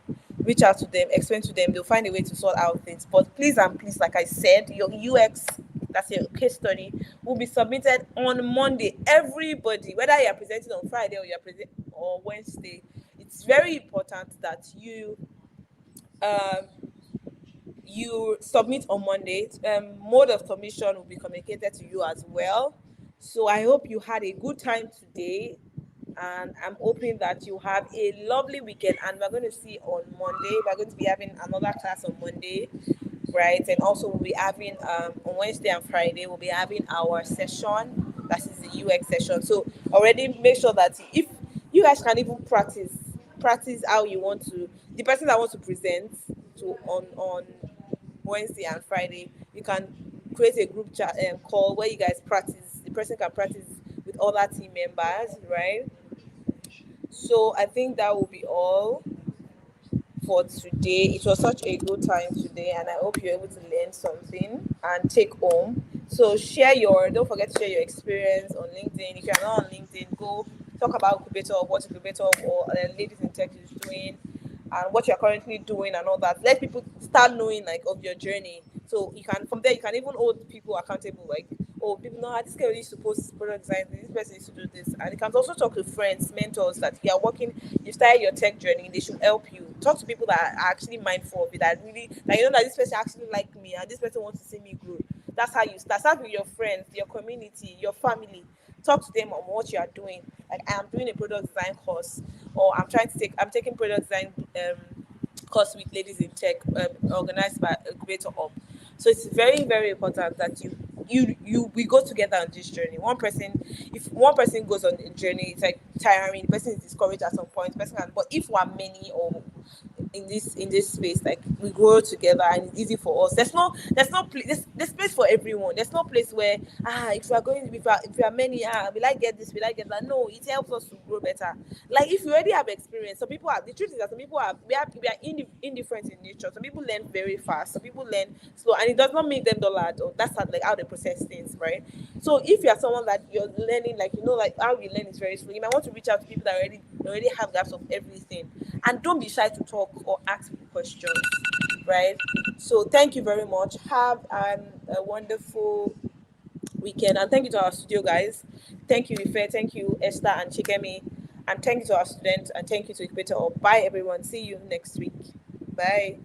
A: reach out to them, explain to them, they'll find a way to sort out things. But please and please, like I said, your UX, that's your case study, will be submitted on Monday. Everybody, whether you're presenting on Friday or you're presenting or Wednesday, it's very important that um you submit on Monday. Mode of submission will be communicated to you as well. So I hope you had a good time today, and I'm hoping that you have a lovely weekend. And we're going to see on Monday. We're going to be having another class on Monday, right? And also we'll be having on Wednesday and Friday we'll be having our session. That is the UX session. So already make sure that if you guys can even practice how you want to, the person that wants to present to on Wednesday and Friday, you can create a group chat call where you guys practice. The person can practice with other team members, right? So I think that will be all for today. It was such a good time today, and I hope you're able to learn something and take home. So don't forget to share your experience on LinkedIn. If you're not on LinkedIn, go talk about Incubator, what Incubator or Ladies in Tech is doing, and what you're currently doing and all that. Let people start knowing like of your journey. So you can, from there, you can even hold people accountable. Like, oh, people know, this guy really used to post product design, this person used to do this. And you can also talk to friends, mentors that you are working, you started your tech journey, they should help you. Talk to people that are actually mindful of it, that really, that you know that this person actually like me and this person wants to see me grow. That's how you start. Start with your friends, your community, your family. Talk to them on what you are doing. Like, I am doing a product design course, or I'm taking product design course with Ladies in Tech, organized by Incubator Up. So it's very, very important that we go together on this journey. If one person goes on a journey, it's like tiring. The person is discouraged at some point. But if we're many, or in this space, like, we grow together and it's easy for us. There's place for everyone. There's no place where, if we are many, we like get this, we like get that. No, it helps us to grow better. Like, if you already have experience, some people are, the truth is that some people are we are indifferent in nature. Some people learn very fast, some people learn slow, and it does not make them dullard. Or that's like how they process things, right? So if you are someone that you're learning, like, like how you learn is very slow, you might want to reach out to people that already have gaps of everything. And don't be shy to talk or ask people questions, right? So thank you very much. Have a wonderful weekend, and thank you to our studio guys. Thank you, Ife. Thank you, Esther and Chikemi. And thank you to our students, and thank you to Equator. Bye, everyone. See you next week. Bye.